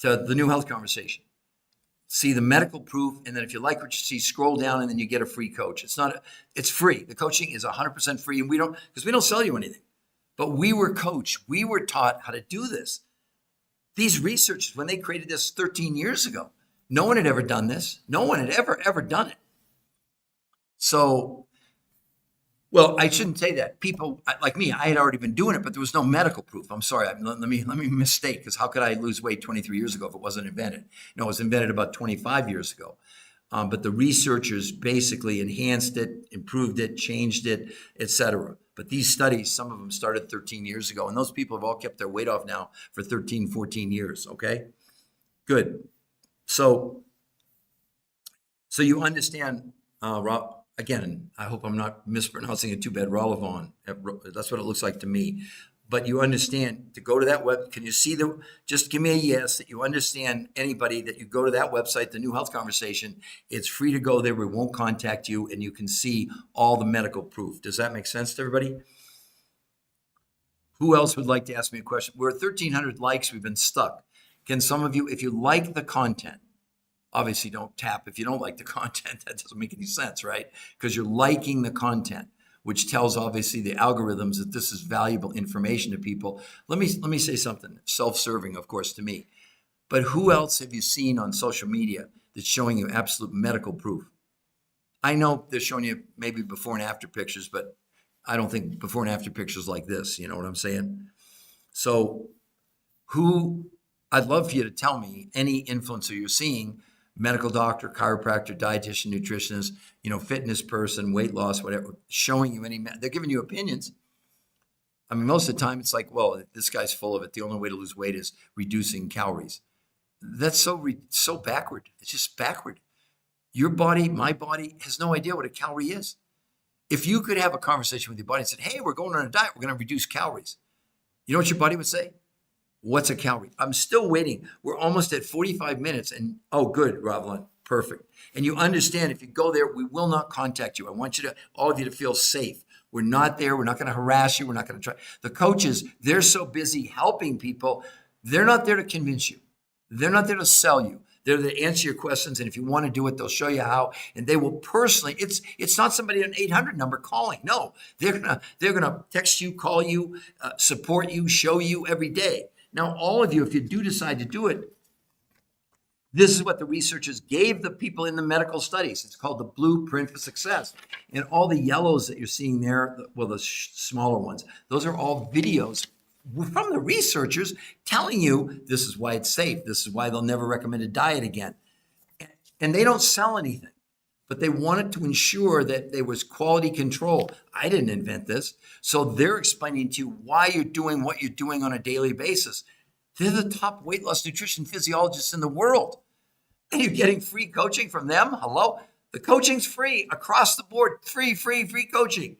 to the new health conversation, see the medical proof, and then if you like what you see, scroll down, and then you get a free coach. It's free. The coaching is 100% free, and we don't sell you anything. But we were coached. We were taught how to do this. These researchers, when they created this 13 years ago, no one had ever done this. No one had ever done it. So, well, I shouldn't say that. People like me, I had already been doing it, but there was no medical proof. I'm sorry. Let me mistake, because how could I lose weight 23 years ago if it wasn't invented? No, it was invented about 25 years ago. But the researchers basically enhanced it, improved it, changed it, etc. But these studies, some of them started 13 years ago, and those people have all kept their weight off now for 13, 14 years, okay? Good. So you understand, again, I hope I'm not mispronouncing it too bad, Rolavon. That's what it looks like to me. But you understand, to go to that web, can you see just give me a yes that you understand, anybody, that you go to that website, the New Health Conversation. It's free to go there. We won't contact you, and you can see all the medical proof. Does that make sense to everybody? Who else would like to ask me a question? We're at 1,300 likes. We've been stuck. Can some of you, if you like the content, obviously don't tap if you don't like the content. That doesn't make any sense, right? Because you're liking the content, which tells obviously the algorithms that this is valuable information to people. Let me say something, self-serving, of course, to me. But who else have you seen on social media that's showing you absolute medical proof? I know they're showing you maybe before and after pictures, but I don't think before and after pictures like this, you know what I'm saying? So I'd love for you to tell me any influencer you're seeing, medical doctor, chiropractor, dietitian, nutritionist, fitness person, weight loss, whatever, showing you they're giving you opinions. I mean, most of the time it's like, well, this guy's full of it. The only way to lose weight is reducing calories. That's so backward. It's just backward. Your body, my body, has no idea what a calorie is. If you could have a conversation with your body and said, hey, we're going on a diet, we're going to reduce calories. You know what your body would say? What's a calorie? I'm still waiting. We're almost at 45 minutes and oh, good, Rosalind, perfect. And you understand if you go there, we will not contact you. I want you to, all of you to feel safe. We're not there. We're not going to harass you. We're not going to try. The coaches, they're so busy helping people. They're not there to convince you. They're not there to sell you. They're there to answer your questions. And if you want to do it, they'll show you how. And they will personally, it's not somebody an 800 number calling. No, they're gonna text you, call you, support you, show you every day. Now, all of you, if you do decide to do it, this is what the researchers gave the people in the medical studies. It's called the blueprint for success. And all the yellows that you're seeing there, well, the smaller ones, those are all videos from the researchers telling you this is why it's safe. This is why they'll never recommend a diet again. And they don't sell anything, but they wanted to ensure that there was quality control. I didn't invent this. So they're explaining to you why you're doing what you're doing on a daily basis. They're the top weight loss nutrition physiologists in the world. And you're getting free coaching from them? Hello? The coaching's free across the board. Free coaching.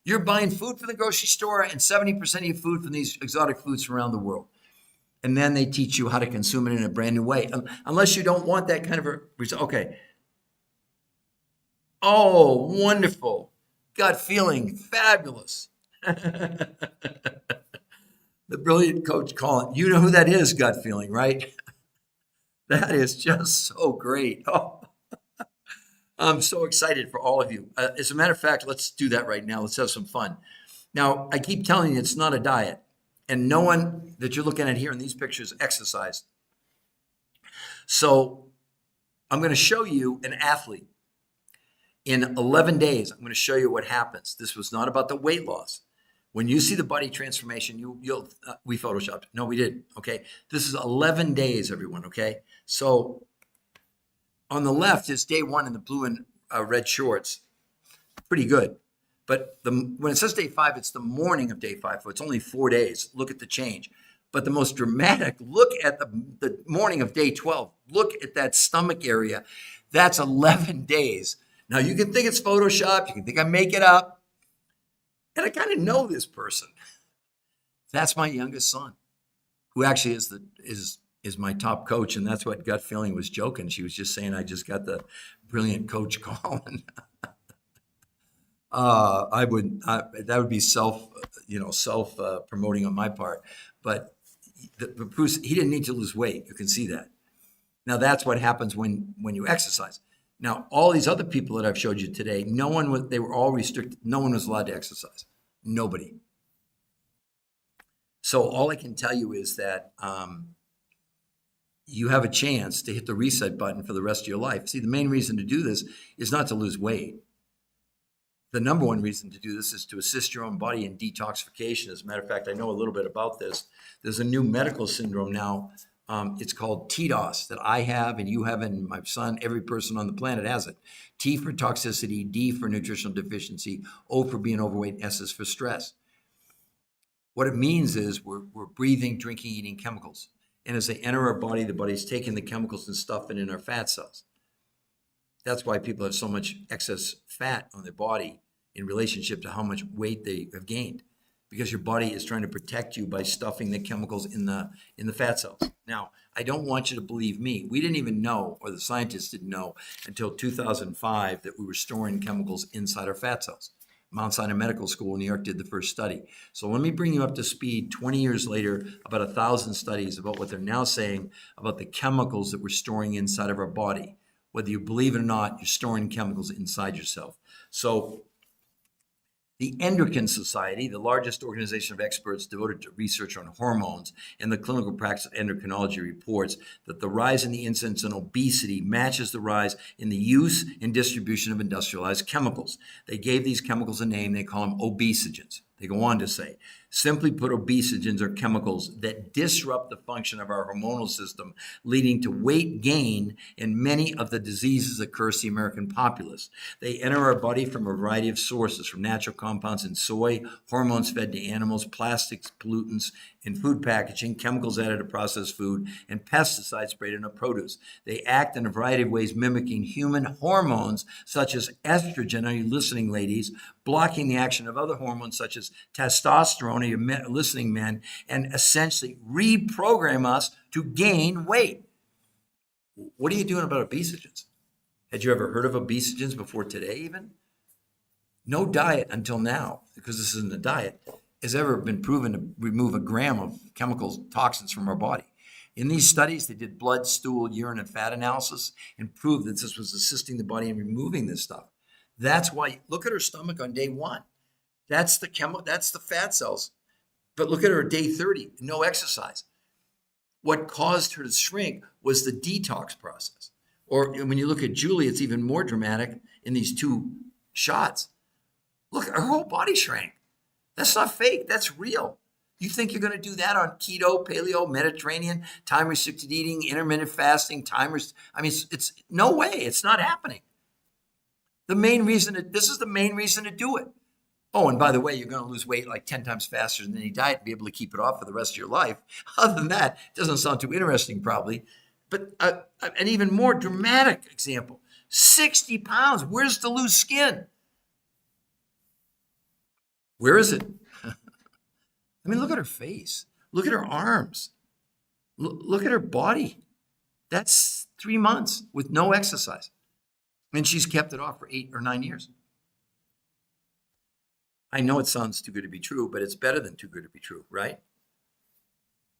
You're buying food from the grocery store and 70% of your food from these exotic foods from around the world. And then they teach you how to consume it in a brand new way. Unless you don't want that kind of a result. Okay. Oh, wonderful. Gut feeling. Fabulous. The brilliant coach Colin. You know who that is, gut feeling, right? That is just so great. Oh, I'm so excited for all of you. As a matter of fact, let's do that right now. Let's have some fun. Now, I keep telling you, it's not a diet. And no one that you're looking at here in these pictures exercised. So I'm going to show you an athlete. In 11 days, I'm going to show you what happens. This was not about the weight loss. When you see the body transformation, we photoshopped. No, we didn't. Okay. This is 11 days, everyone. Okay. So on the left is day one in the blue and red shorts. Pretty good. But when it says day 5, it's the morning of day 5. So it's only 4 days. Look at the change. But the most dramatic, look at the morning of day 12. Look at that stomach area. That's 11 days. Now, you can think it's Photoshopped. You can think I make it up. And I kind of know this person. That's my youngest son, who actually is my top coach. And that's what Gut Feeling was joking. She was just saying, I just got the brilliant coach calling. That would be self promoting on my part. But Bruce, he didn't need to lose weight. You can see that. Now that's what happens when you exercise. Now, all these other people that I've showed you today, they were all restricted. No one was allowed to exercise. Nobody. So all I can tell you is that you have a chance to hit the reset button for the rest of your life. See, the main reason to do this is not to lose weight. The number one reason to do this is to assist your own body in detoxification. As a matter of fact, I know a little bit about this. There's a new medical syndrome now. It's called TDOS that I have and you have and my son, every person on the planet has it. T for toxicity, D for nutritional deficiency, O for being overweight, S is for stress. What it means is we're breathing, drinking, eating chemicals. And as they enter our body, the body's taking the chemicals and stuffing in our fat cells. That's why people have so much excess fat on their body in relationship to how much weight they have gained. Because your body is trying to protect you by stuffing the chemicals in the fat cells. Now, I don't want you to believe me. We didn't even know, or the scientists didn't know, until 2005 that we were storing chemicals inside our fat cells. Mount Sinai Medical School in New York did the first study. So let me bring you up to speed 20 years later, about 1,000 studies about what they're now saying about the chemicals that we're storing inside of our body. Whether you believe it or not, you're storing chemicals inside yourself. So the Endocrine Society, the largest organization of experts devoted to research on hormones and the clinical practice of endocrinology, reports that the rise in the incidence in obesity matches the rise in the use and distribution of industrialized chemicals. They gave these chemicals a name. They call them obesogens. They go on to say, simply put, obesogens are chemicals that disrupt the function of our hormonal system, leading to weight gain and many of the diseases that curse the American populace. They enter our body from a variety of sources, from natural compounds in soy, hormones fed to animals, plastics, pollutants in food packaging, chemicals added to processed food, and pesticides sprayed in our produce. They act in a variety of ways mimicking human hormones, such as estrogen, are you listening, ladies, blocking the action of other hormones such as testosterone of your listening men and essentially reprogram us to gain weight. What are you doing about obesogens? Had you ever heard of obesogens before today even? No diet until now, because this isn't a diet, has ever been proven to remove a gram of chemicals, toxins from our body. In these studies, they did blood, stool, urine, and fat analysis and proved that this was assisting the body in removing this stuff. That's why, look at her stomach on day 1. That's the fat cells. But look at her at day 30, no exercise. What caused her to shrink was the detox process. Or when you look at Julie, it's even more dramatic in these 2 shots. Look, her whole body shrank. That's not fake. That's real. You think you're going to do that on keto, paleo, Mediterranean, time-restricted eating, intermittent fasting, it's no way. It's not happening. This is the main reason to do it. Oh, and by the way, you're going to lose weight like 10 times faster than any diet and be able to keep it off for the rest of your life. Other than that, it doesn't sound too interesting probably. But an even more dramatic example, 60 pounds. Where's the loose skin? Where is it? I mean, look at her face. Look at her arms. Look at her body. That's 3 months with no exercise. And she's kept it off for 8 or 9 years. I know it sounds too good to be true, but it's better than too good to be true, right?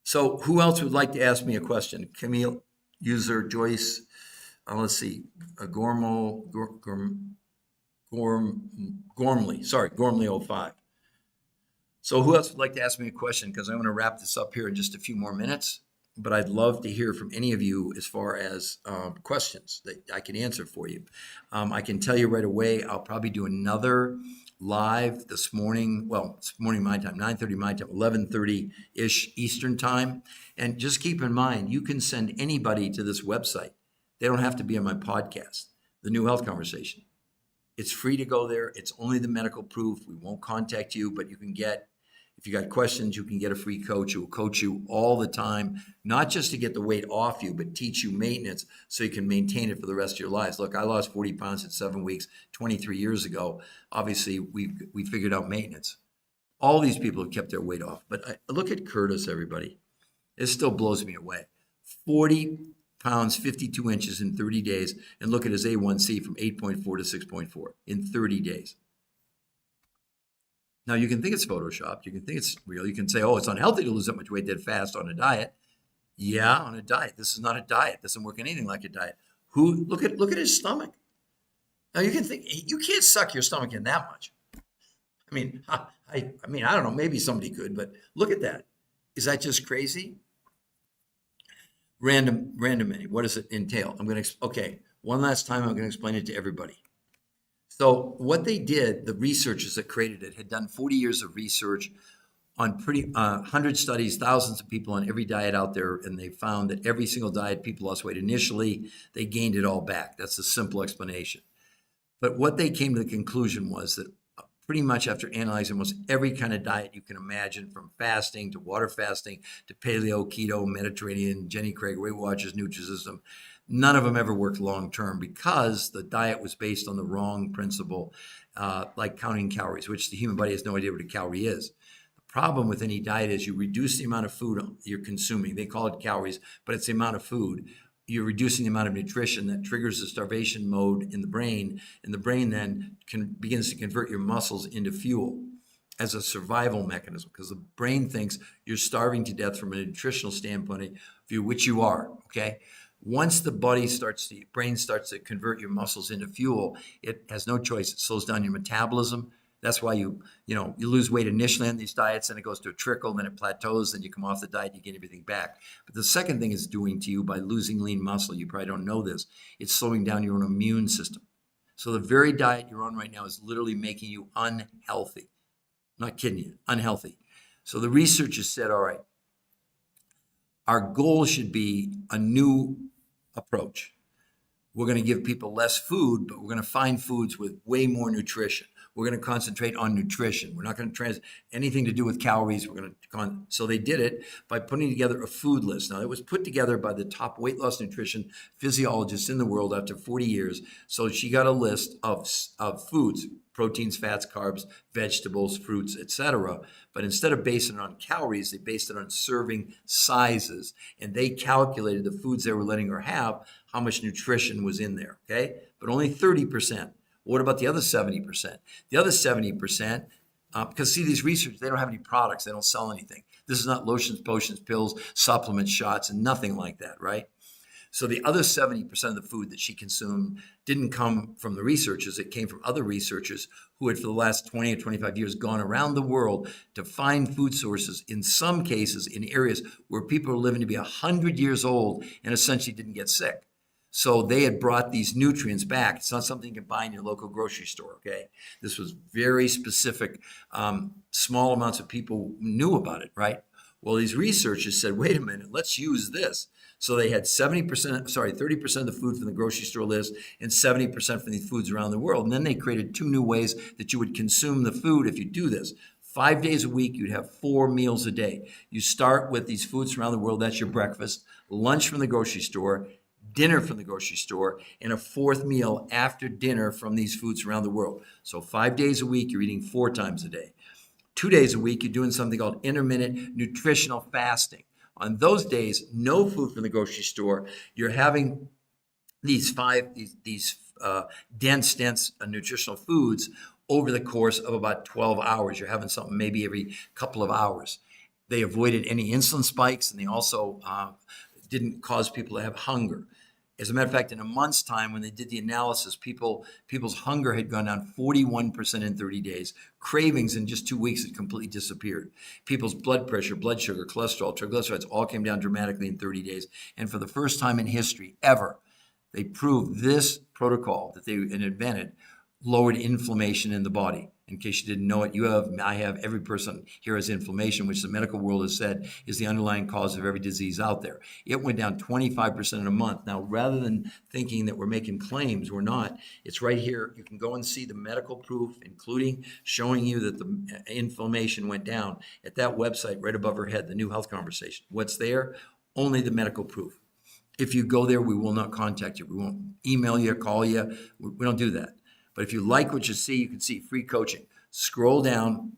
So who else would like to ask me a question? Camille, user, Joyce, let's see, Gormley, Gormley 05. So who else would like to ask me a question? Because I'm going to wrap this up here in just a few more minutes. But I'd love to hear from any of you as far as questions that I can answer for you. I can tell you right away, I'll probably do another live this morning. Well, it's morning my time, 9:30 my time, 11:30-ish Eastern time. And just keep in mind, you can send anybody to this website. They don't have to be on my podcast, The New Health Conversation. It's free to go there. It's only the medical proof. We won't contact you, but you can get, if you got questions, you can get a free coach who will coach you all the time, not just to get the weight off you, but teach you maintenance so you can maintain it for the rest of your lives. Look, I lost 40 pounds in 7 weeks, 23 years ago. Obviously, we figured out maintenance. All these people have kept their weight off. But look at Curtis, everybody. It still blows me away. 40 pounds, 52 inches in 30 days. And look at his A1C from 8.4 to 6.4 in 30 days. Now, you can think it's photoshopped. You can think it's real. You can say, oh, it's unhealthy to lose that much weight that fast on a diet. Yeah, on a diet. This is not a diet. It doesn't work anything like a diet. Look at his stomach. Now, you can think, you can't suck your stomach in that much. I mean, I don't know. Maybe somebody could, but look at that. Is that just crazy? Random. What does it entail? Okay, one last time I'm going to explain it to everybody. So what they did, the researchers that created it had done 40 years of research on 100 studies, thousands of people on every diet out there, and they found that every single diet people lost weight initially, they gained it all back. That's a simple explanation. But what they came to the conclusion was that pretty much after analyzing almost every kind of diet you can imagine, from fasting to water fasting to paleo, keto, Mediterranean, Jenny Craig, Weight Watchers, Nutrisystem, none of them ever worked long-term because the diet was based on the wrong principle, like counting calories, which the human body has no idea what a calorie is. The problem with any diet is you reduce the amount of food you're consuming. They call it calories, but it's the amount of food. You're reducing the amount of nutrition that triggers the starvation mode in the brain, and the brain then begins to convert your muscles into fuel as a survival mechanism, because the brain thinks you're starving to death from a nutritional standpoint, which you are, okay? Once the brain starts to convert your muscles into fuel, it has no choice. It slows down your metabolism. That's why you lose weight initially on these diets, and it goes to a trickle, then it plateaus, then you come off the diet, you get everything back. But the second thing it's doing to you by losing lean muscle, you probably don't know this, it's slowing down your own immune system. So the very diet you're on right now is literally making you unhealthy. I'm not kidding you, unhealthy. So the researchers said, all right, our goal should be a new approach. We're going to give people less food, but we're going to find foods with way more nutrition. We're going to concentrate on nutrition. We're not going to anything to do with calories. We're going to so they did it by putting together a food list. Now, it was put together by the top weight loss nutrition physiologists in the world after 40 years. So she got a list of foods, proteins, fats, carbs, vegetables, fruits, etc. But instead of basing it on calories, they based it on serving sizes. And they calculated the foods they were letting her have, how much nutrition was in there, okay? But only 30%. What about the other 70%? The other 70%, because see, these researchers, they don't have any products. They don't sell anything. This is not lotions, potions, pills, supplements, shots, and nothing like that, right? So the other 70% of the food that she consumed didn't come from the researchers. It came from other researchers who had, for the last 20 or 25 years, gone around the world to find food sources, in some cases, in areas where people are living to be 100 years old and essentially didn't get sick. So they had brought these nutrients back. It's not something you can buy in your local grocery store, okay? This was very specific. Small amounts of people knew about it, right? Well, these researchers said, wait a minute, let's use this. So they had 30% of the food from the grocery store list and 70% from these foods around the world. And then they created 2 new ways that you would consume the food if you do this. 5 days a week, you'd have 4 meals a day. You start with these foods from around the world, that's your breakfast, lunch from the grocery store, dinner from the grocery store, and a 4th meal after dinner from these foods around the world. So 5 days a week, you're eating 4 times a day. 2 days a week, you're doing something called intermittent nutritional fasting. On those days, no food from the grocery store. You're having these dense nutritional foods over the course of about 12 hours. You're having something maybe every couple of hours. They avoided any insulin spikes, and they also didn't cause people to have hunger. As a matter of fact, in a month's time, when they did the analysis, people's hunger had gone down 41% in 30 days. Cravings in just 2 weeks had completely disappeared. People's blood pressure, blood sugar, cholesterol, triglycerides all came down dramatically in 30 days. And for the first time in history ever, they proved this protocol that they had invented lowered inflammation in the body. In case you didn't know it, I have, every person here has inflammation, which the medical world has said is the underlying cause of every disease out there. It went down 25% in a month. Now, rather than thinking that we're making claims, we're not. It's right here. You can go and see the medical proof, including showing you that the inflammation went down at that website right above her head, the New Health Conversation. What's there? Only the medical proof. If you go there, we will not contact you. We won't email you, call you. We don't do that. But if you like what you see, you can see free coaching. Scroll down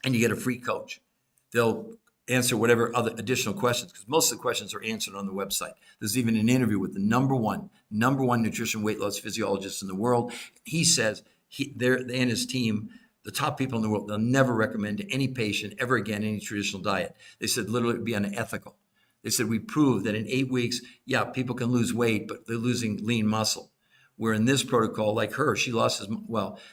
and you get a free coach. They'll answer whatever other additional questions, because most of the questions are answered on the website. There's even an interview with the number one nutrition weight loss physiologist in the world. He says they and his team, the top people in the world, they'll never recommend to any patient ever again any traditional diet. They said literally it would be unethical. They said we proved that in 8 weeks, yeah, people can lose weight, but they're losing lean muscle. Where in this protocol, like her, she lost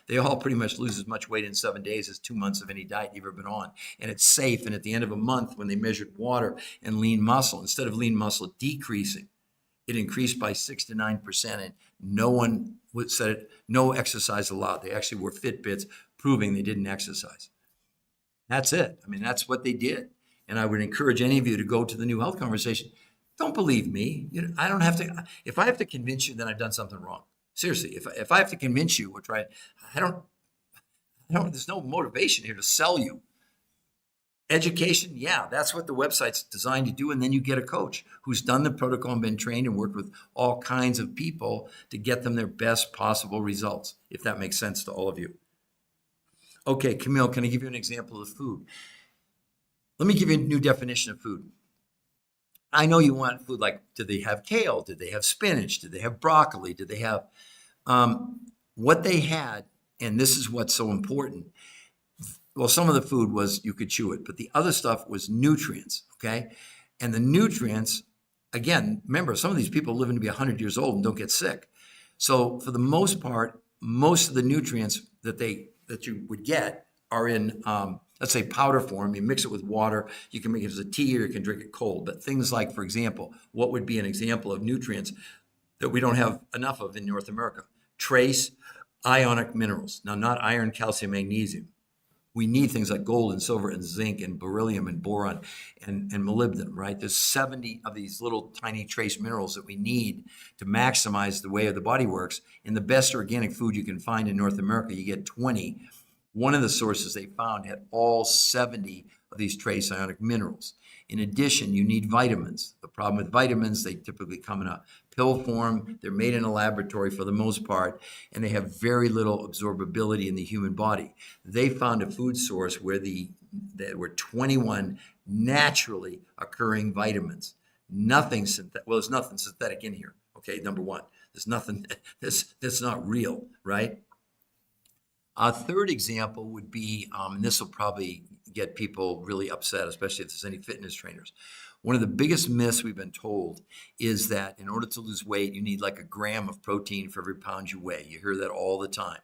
they all pretty much lose as much weight in 7 days as 2 months of any diet you've ever been on. And it's safe. And at the end of a month, when they measured water and lean muscle, instead of lean muscle decreasing, it increased by 6 to 9%. And no one said it, no exercise allowed. They actually were Fitbits proving they didn't exercise. That's it. I mean, that's what they did. And I would encourage any of you to go to the New Health Conversation. Don't believe me. I don't have to. If I have to convince you, then I've done something wrong. Seriously, if I have to convince you, there's no motivation here to sell you. Education, yeah, that's what the website's designed to do. And then you get a coach who's done the protocol and been trained and worked with all kinds of people to get them their best possible results, if that makes sense to all of you. Okay, Camille, can I give you an example of food? Let me give you a new definition of food. I know you want food like, did they have kale? Did they have spinach? Did they have broccoli? Did they have what they had? And this is what's so important. Well, some of the food was you could chew it, but the other stuff was nutrients, okay? And the nutrients, again, remember, some of these people living to be 100 years old and don't get sick. So for the most part, most of the nutrients that you would get are in let's say powder form. You mix it with water. You can make it as a tea or you can drink it cold. But things like, for example, what would be an example of nutrients that we don't have enough of in North America? Trace ionic minerals. Now, not iron, calcium, magnesium. We need things like gold and silver and zinc and beryllium and boron and molybdenum, right? There's 70 of these little tiny trace minerals that we need to maximize the way the body works. In the best organic food you can find in North America, you get 20. One of the sources they found had all 70 of these trace ionic minerals. In addition, you need vitamins. The problem with vitamins, they typically come in a pill form. They're made in a laboratory for the most part, and they have very little absorbability in the human body. They found a food source where there were 21 naturally occurring vitamins. Nothing synthetic. Well, there's nothing synthetic in here. Okay, number one, there's nothing that's not real, right? A third example would be, and this will probably get people really upset, especially if there's any fitness trainers. One of the biggest myths we've been told is that in order to lose weight, you need like a gram of protein for every pound you weigh. You hear that all the time.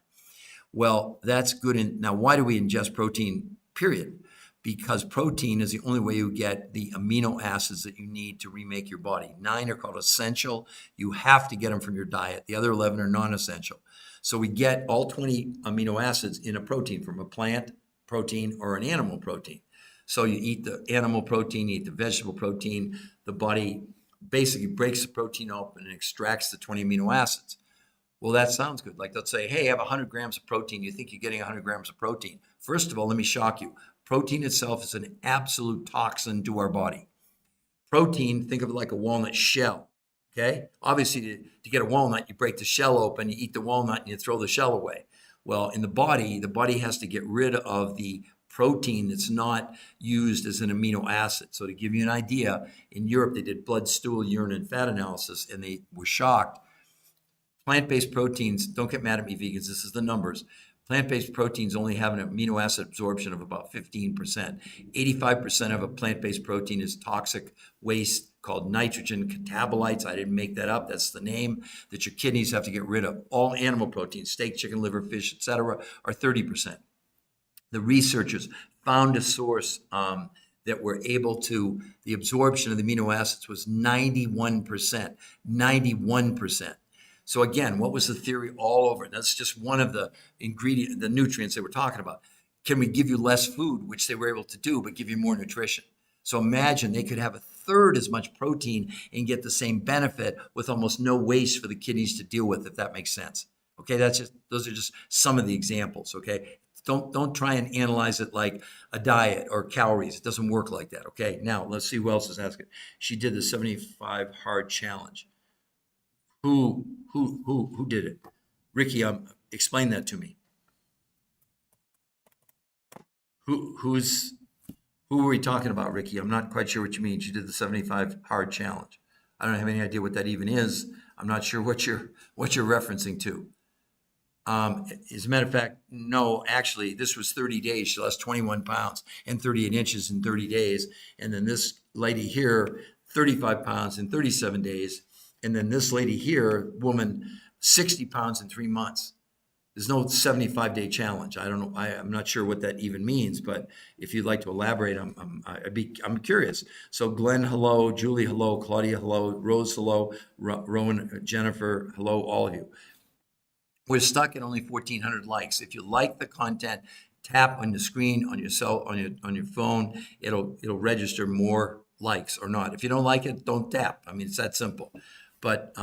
Well, that's good. Now, why do we ingest protein, period? Because protein is the only way you get the amino acids that you need to remake your body. 9 are called essential. You have to get them from your diet. The other 11 are non-essential. So we get all 20 amino acids in a protein from a plant protein or an animal protein. So you eat the animal protein, you eat the vegetable protein, the body basically breaks the protein open and extracts the 20 amino acids. Well, that sounds good. Like, let's say, hey, I have 100 grams of protein. You think you're getting 100 grams of protein. First of all, let me shock you. Protein itself is an absolute toxin to our body. Protein, think of it like a walnut shell. Okay, obviously to get a walnut, you break the shell open, you eat the walnut, and you throw the shell away. Well, in the body has to get rid of the protein that's not used as an amino acid. So to give you an idea, in Europe, they did blood, stool, urine, and fat analysis, and they were shocked. Plant-based proteins, don't get mad at me, vegans, this is the numbers. Plant-based proteins only have an amino acid absorption of about 15%. 85% of a plant-based protein is toxic waste called nitrogen catabolites. I didn't make that up. That's the name that your kidneys have to get rid of. All animal proteins, steak, chicken, liver, fish, etc., are 30%. The researchers found a source that were able to, the absorption of the amino acids was 91%. 91%. So again, what was the theory all over? That's just one of the the nutrients they were talking about. Can we give you less food, which they were able to do, but give you more nutrition? So imagine they could have a third as much protein and get the same benefit with almost no waste for the kidneys to deal with, if that makes sense. Okay, those are just some of the examples. Okay, don't try and analyze it like a diet or calories. It doesn't work like that. Okay, now let's see who else is asking. She did the 75 hard challenge. Who did it? Ricky, explain that to me. Who are we talking about, Ricky? I'm not quite sure what you mean. She did the 75 hard challenge. I don't have any idea what that even is. I'm not sure what you're referencing to. As a matter of fact, no, actually, this was 30 days. She lost 21 pounds and 38 inches in 30 days. And then this lady here, 35 pounds in 37 days. And then this lady here, woman, 60 pounds in 3 months. There's no 75-day challenge. I don't know. I'm not sure what that even means, but if you'd like to elaborate, I'm curious. So Glenn, hello. Julie, hello. Claudia, hello. Rose, hello. Rowan, Jennifer, hello, all of you. We're stuck at only 1,400 likes. If you like the content, tap on the screen on your phone. It'll register more likes or not. If you don't like it, don't tap. I mean, it's that simple. But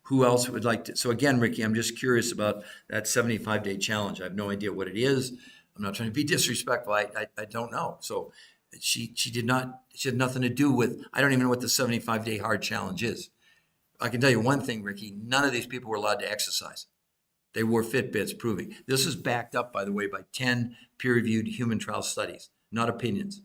who else would like to? So again, Ricky, I'm just curious about that 75-day challenge. I have no idea what it is. I'm not trying to be disrespectful. I don't know. So she had nothing to do with, I don't even know what the 75-day hard challenge is. I can tell you one thing, Ricky, none of these people were allowed to exercise. They wore Fitbits proving. This is backed up, by the way, by 10 peer-reviewed human trial studies, not opinions.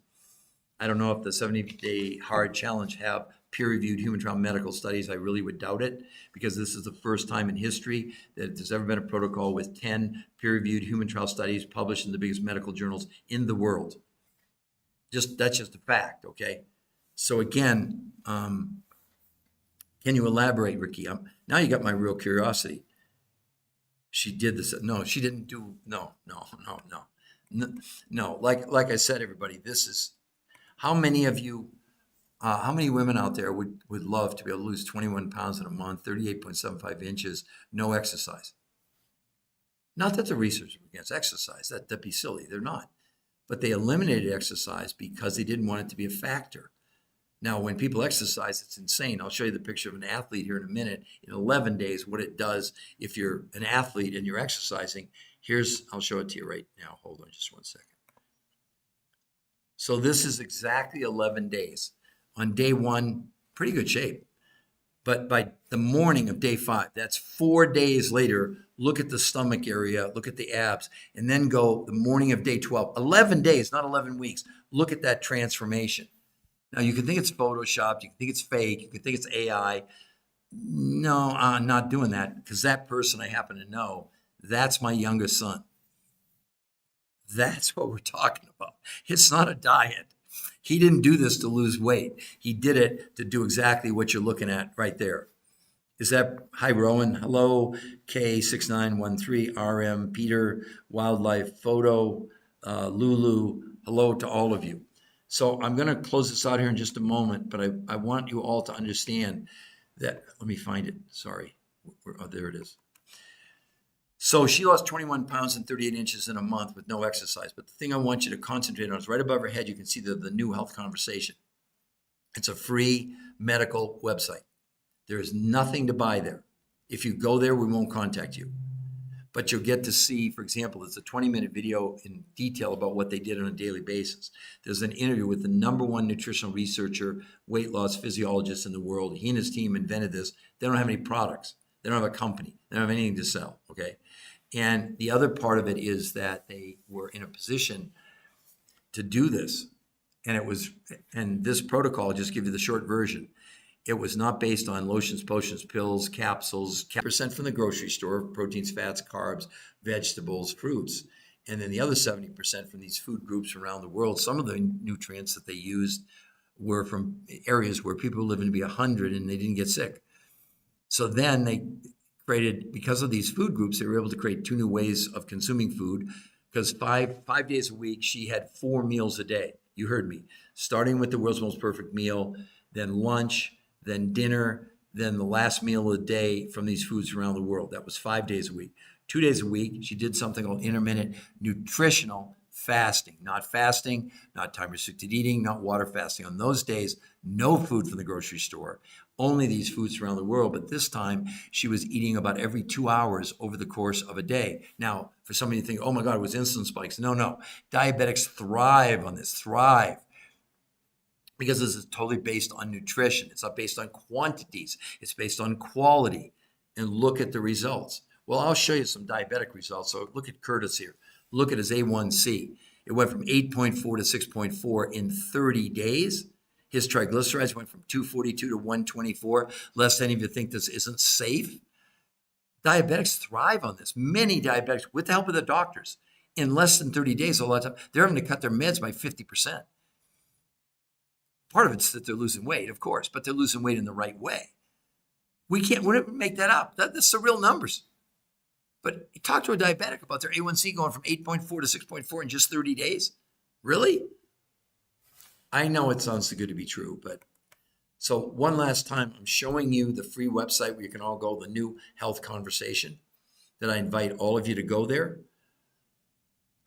I don't know if the 70-day hard challenge have peer-reviewed human trial medical studies. I really would doubt it, because this is the first time in history that there's ever been a protocol with 10 peer-reviewed human trial studies published in the biggest medical journals in the world. That's just a fact, okay? So again, can you elaborate, Ricky? Now you got my real curiosity. She did this. No, she didn't do. No. Like I said, everybody, this is how many of you, how many women out there would love to be able to lose 21 pounds in a month, 38.75 inches, no exercise? Not that the research is against exercise. That'd be silly. They're not. but they eliminated exercise because they didn't want it to be a factor. Now, when people exercise, it's insane. I'll show you the picture of an athlete here in a minute. In 11 days, what it does if you're an athlete and you're exercising. I'll show it to you right now. Hold on just one second. So this is exactly 11 days. On day one, pretty good shape. But by the morning of day 5, that's 4 days later, look at the stomach area, look at the abs, and then go the morning of day 12. 11 days, not 11 weeks. Look at that transformation. Now, you can think it's Photoshopped, you can think it's fake, you can think it's AI. No, I'm not doing that, because that person I happen to know, that's my youngest son. That's what we're talking about. It's not a diet. He didn't do this to lose weight. He did it to do exactly what you're looking at right there. Is that, hi Rowan, hello, K6913, RM, Peter, Wildlife Photo, Lulu, hello to all of you. So I'm going to close this out here in just a moment, but I want you all to understand that, let me find it, sorry. Oh, there it is. So she lost 21 pounds and 38 inches in a month with no exercise. But the thing I want you to concentrate on is right above her head, you can see the new health conversation. It's a free medical website. There is nothing to buy there. If you go there, we won't contact you. But you'll get to see, for example, it's a 20-minute video in detail about what they did on a daily basis. There's an interview with the #1 nutritional researcher, weight loss physiologist in the world. He and his team invented this. They don't have any products. They don't have a company. They don't have anything to sell, okay? And the other part of it is that they were in a position to do this. And this protocol, I'll just give you the short version. It was not based on lotions, potions, pills, capsules, percent from the grocery store, proteins, fats, carbs, vegetables, fruits. And then the other 70% from these food groups around the world. Some of the nutrients that they used were from areas where people were living to be 100 and they didn't get sick. So then they created, because of these food groups, they were able to create 2 new ways of consuming food, because five days a week, she had 4 meals a day. You heard me. Starting with the world's most perfect meal, then lunch, then dinner, then the last meal of the day from these foods around the world. That was 5 days a week. 2 days a week, she did something called intermittent nutritional fasting. Not fasting, not time-restricted eating, not water fasting. On those days, no food from the grocery store, only these foods around the world. But this time, she was eating about every 2 hours over the course of a day. Now, for somebody to think, oh my God, it was insulin spikes. No. Diabetics thrive on this, because this is totally based on nutrition. It's not based on quantities. It's based on quality. And look at the results. Well, I'll show you some diabetic results. So look at Curtis here. Look at his A1C. It went from 8.4 to 6.4 in 30 days. His triglycerides went from 242 to 124. Lest any of you think this isn't safe. Diabetics thrive on this. Many diabetics, with the help of the doctors, in less than 30 days, a lot of time, they're having to cut their meds by 50%. Part of it's that they're losing weight, of course, but they're losing weight in the right way. We wouldn't make that up. That's the real numbers. But talk to a diabetic about their A1C going from 8.4 to 6.4 in just 30 days. Really? I know it sounds too good to be true, but so one last time, I'm showing you the free website where you can all go, the new health conversation, that I invite all of you to go there.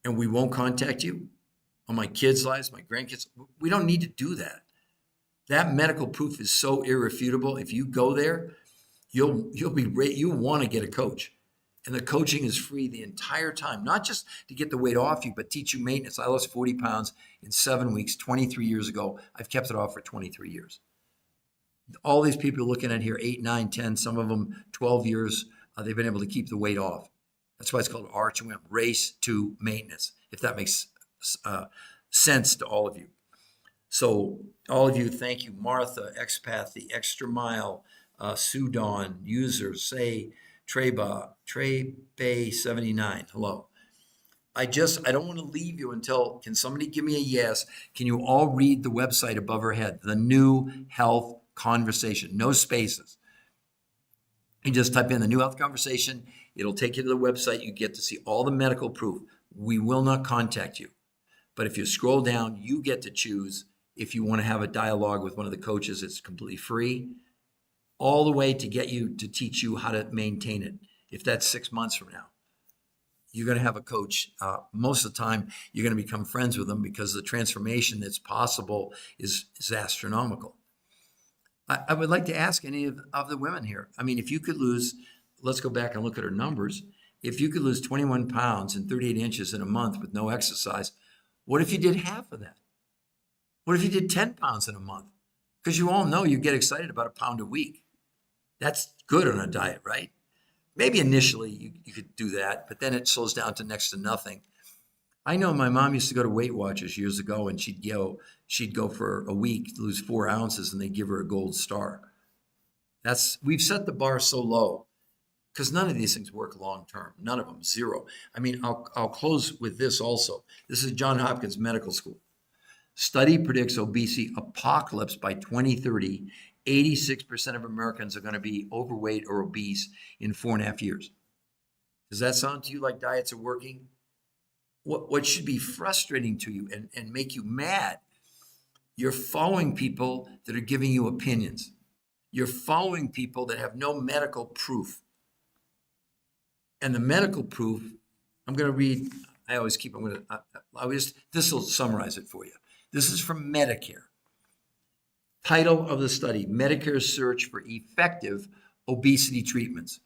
And we won't contact you on my kids' lives, my grandkids. We don't need to do that. That medical proof is so irrefutable. If you go there, you'll want to get a coach. And the coaching is free the entire time, not just to get the weight off you, but teach you maintenance. I lost 40 pounds in 7 weeks, 23 years ago. I've kept it off for 23 years. All these people looking at here, 8, 9, 10, some of them 12 years, they've been able to keep the weight off. That's why it's called R2M, race to maintenance, if that makes sense to all of you. So all of you, thank you. Martha, Expath, the Extra Mile, Sudan, user, say, Trebe79, hello. I don't want to leave you until, can somebody give me a yes? Can you all read the website above her head? The New Health Conversation, no spaces. You just type in the New Health Conversation. It'll take you to the website. You get to see all the medical proof. We will not contact you. But if you scroll down, you get to choose if you want to have a dialogue with one of the coaches. It's completely free, all the way to get you to teach you how to maintain it. If that's 6 months from now, you're going to have a coach. Most of the time, you're going to become friends with them because the transformation that's possible is astronomical. I would like to ask any of the women here. I mean, if you could lose, let's go back and look at her numbers. If you could lose 21 pounds and 38 inches in a month with no exercise, what if you did half of that? What if you did 10 pounds in a month? Because you all know you get excited about a pound a week. That's good on a diet, right? Maybe initially you could do that, but then it slows down to next to nothing. I know my mom used to go to Weight Watchers years ago, and she'd go for a week, lose 4 ounces, and they give her a gold star. We've set the bar so low because none of these things work long term. None of them, zero. I mean, I'll close with this also. This is Johns Hopkins Medical School. Study predicts obesity apocalypse by 2030. 86% of Americans are going to be overweight or obese in 4.5 years. Does that sound to you like diets are working? What should be frustrating to you and make you mad? You're following people that are giving you opinions. You're following people that have no medical proof. And the medical proof, I'm going to read, this will summarize it for you. This is from Medicare. Title of the study, Medicare's search for effective obesity treatments.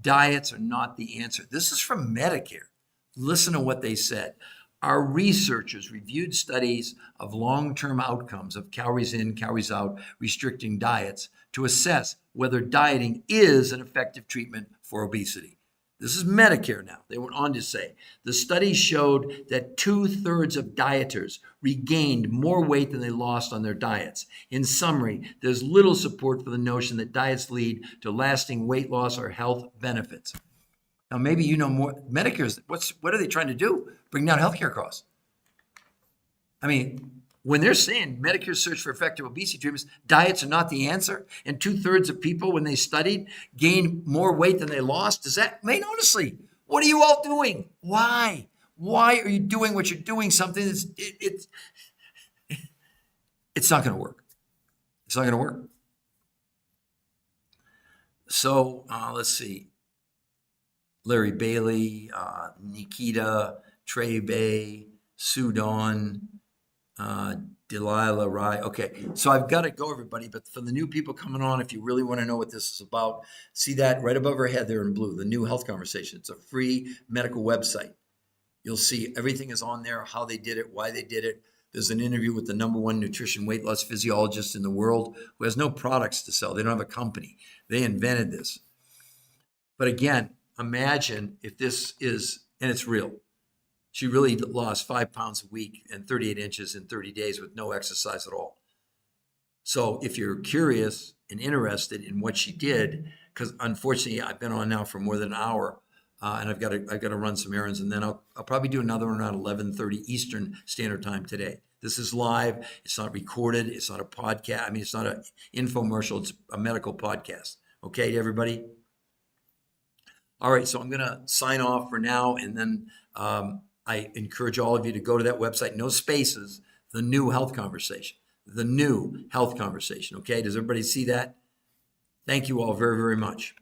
Diets are not the answer. This is from Medicare. Listen to what they said. Our researchers reviewed studies of long-term outcomes of calories in, calories out, restricting diets to assess whether dieting is an effective treatment for obesity. This is Medicare now. They went on to say, the study showed that 2/3 of dieters regained more weight than they lost on their diets. In summary, there's little support for the notion that diets lead to lasting weight loss or health benefits. Now, maybe you know more. Medicare's, what are they trying to do? Bring down healthcare costs. I mean, when they're saying Medicare search for effective obesity treatments, diets are not the answer, and 2/3 of people, when they studied, gained more weight than they lost, does that mean, honestly, what are you all doing? Why? Why are you doing what you're doing? Something that's, it's not going to work. It's not going to work. So let's see. Larry Bailey, Nikita, Trey Bay, Sudan, Delilah Rye. Okay, so I've got to go, everybody, but for the new people coming on, if you really want to know what this is about, see that right above her head there in blue, the new health conversation. It's a free medical website. You'll see everything is on there, how they did it, why they did it. There's an interview with the #1 nutrition weight loss physiologist in the world who has no products to sell. They don't have a company. They invented this. But again, imagine if this is, and it's real. She really lost 5 pounds a week and 38 inches in 30 days with no exercise at all. So if you're curious and interested in what she did, because unfortunately I've been on now for more than an hour, and I've got to run some errands, and then I'll probably do another one around 11:30 Eastern Standard Time today. This is live. It's not recorded. It's not a podcast. I mean, it's not an infomercial. It's a medical podcast. Okay, everybody? All right, so I'm going to sign off for now, and then I encourage all of you to go to that website, no spaces, the new health conversation, the new health conversation. Okay, does everybody see that? Thank you all very, very much.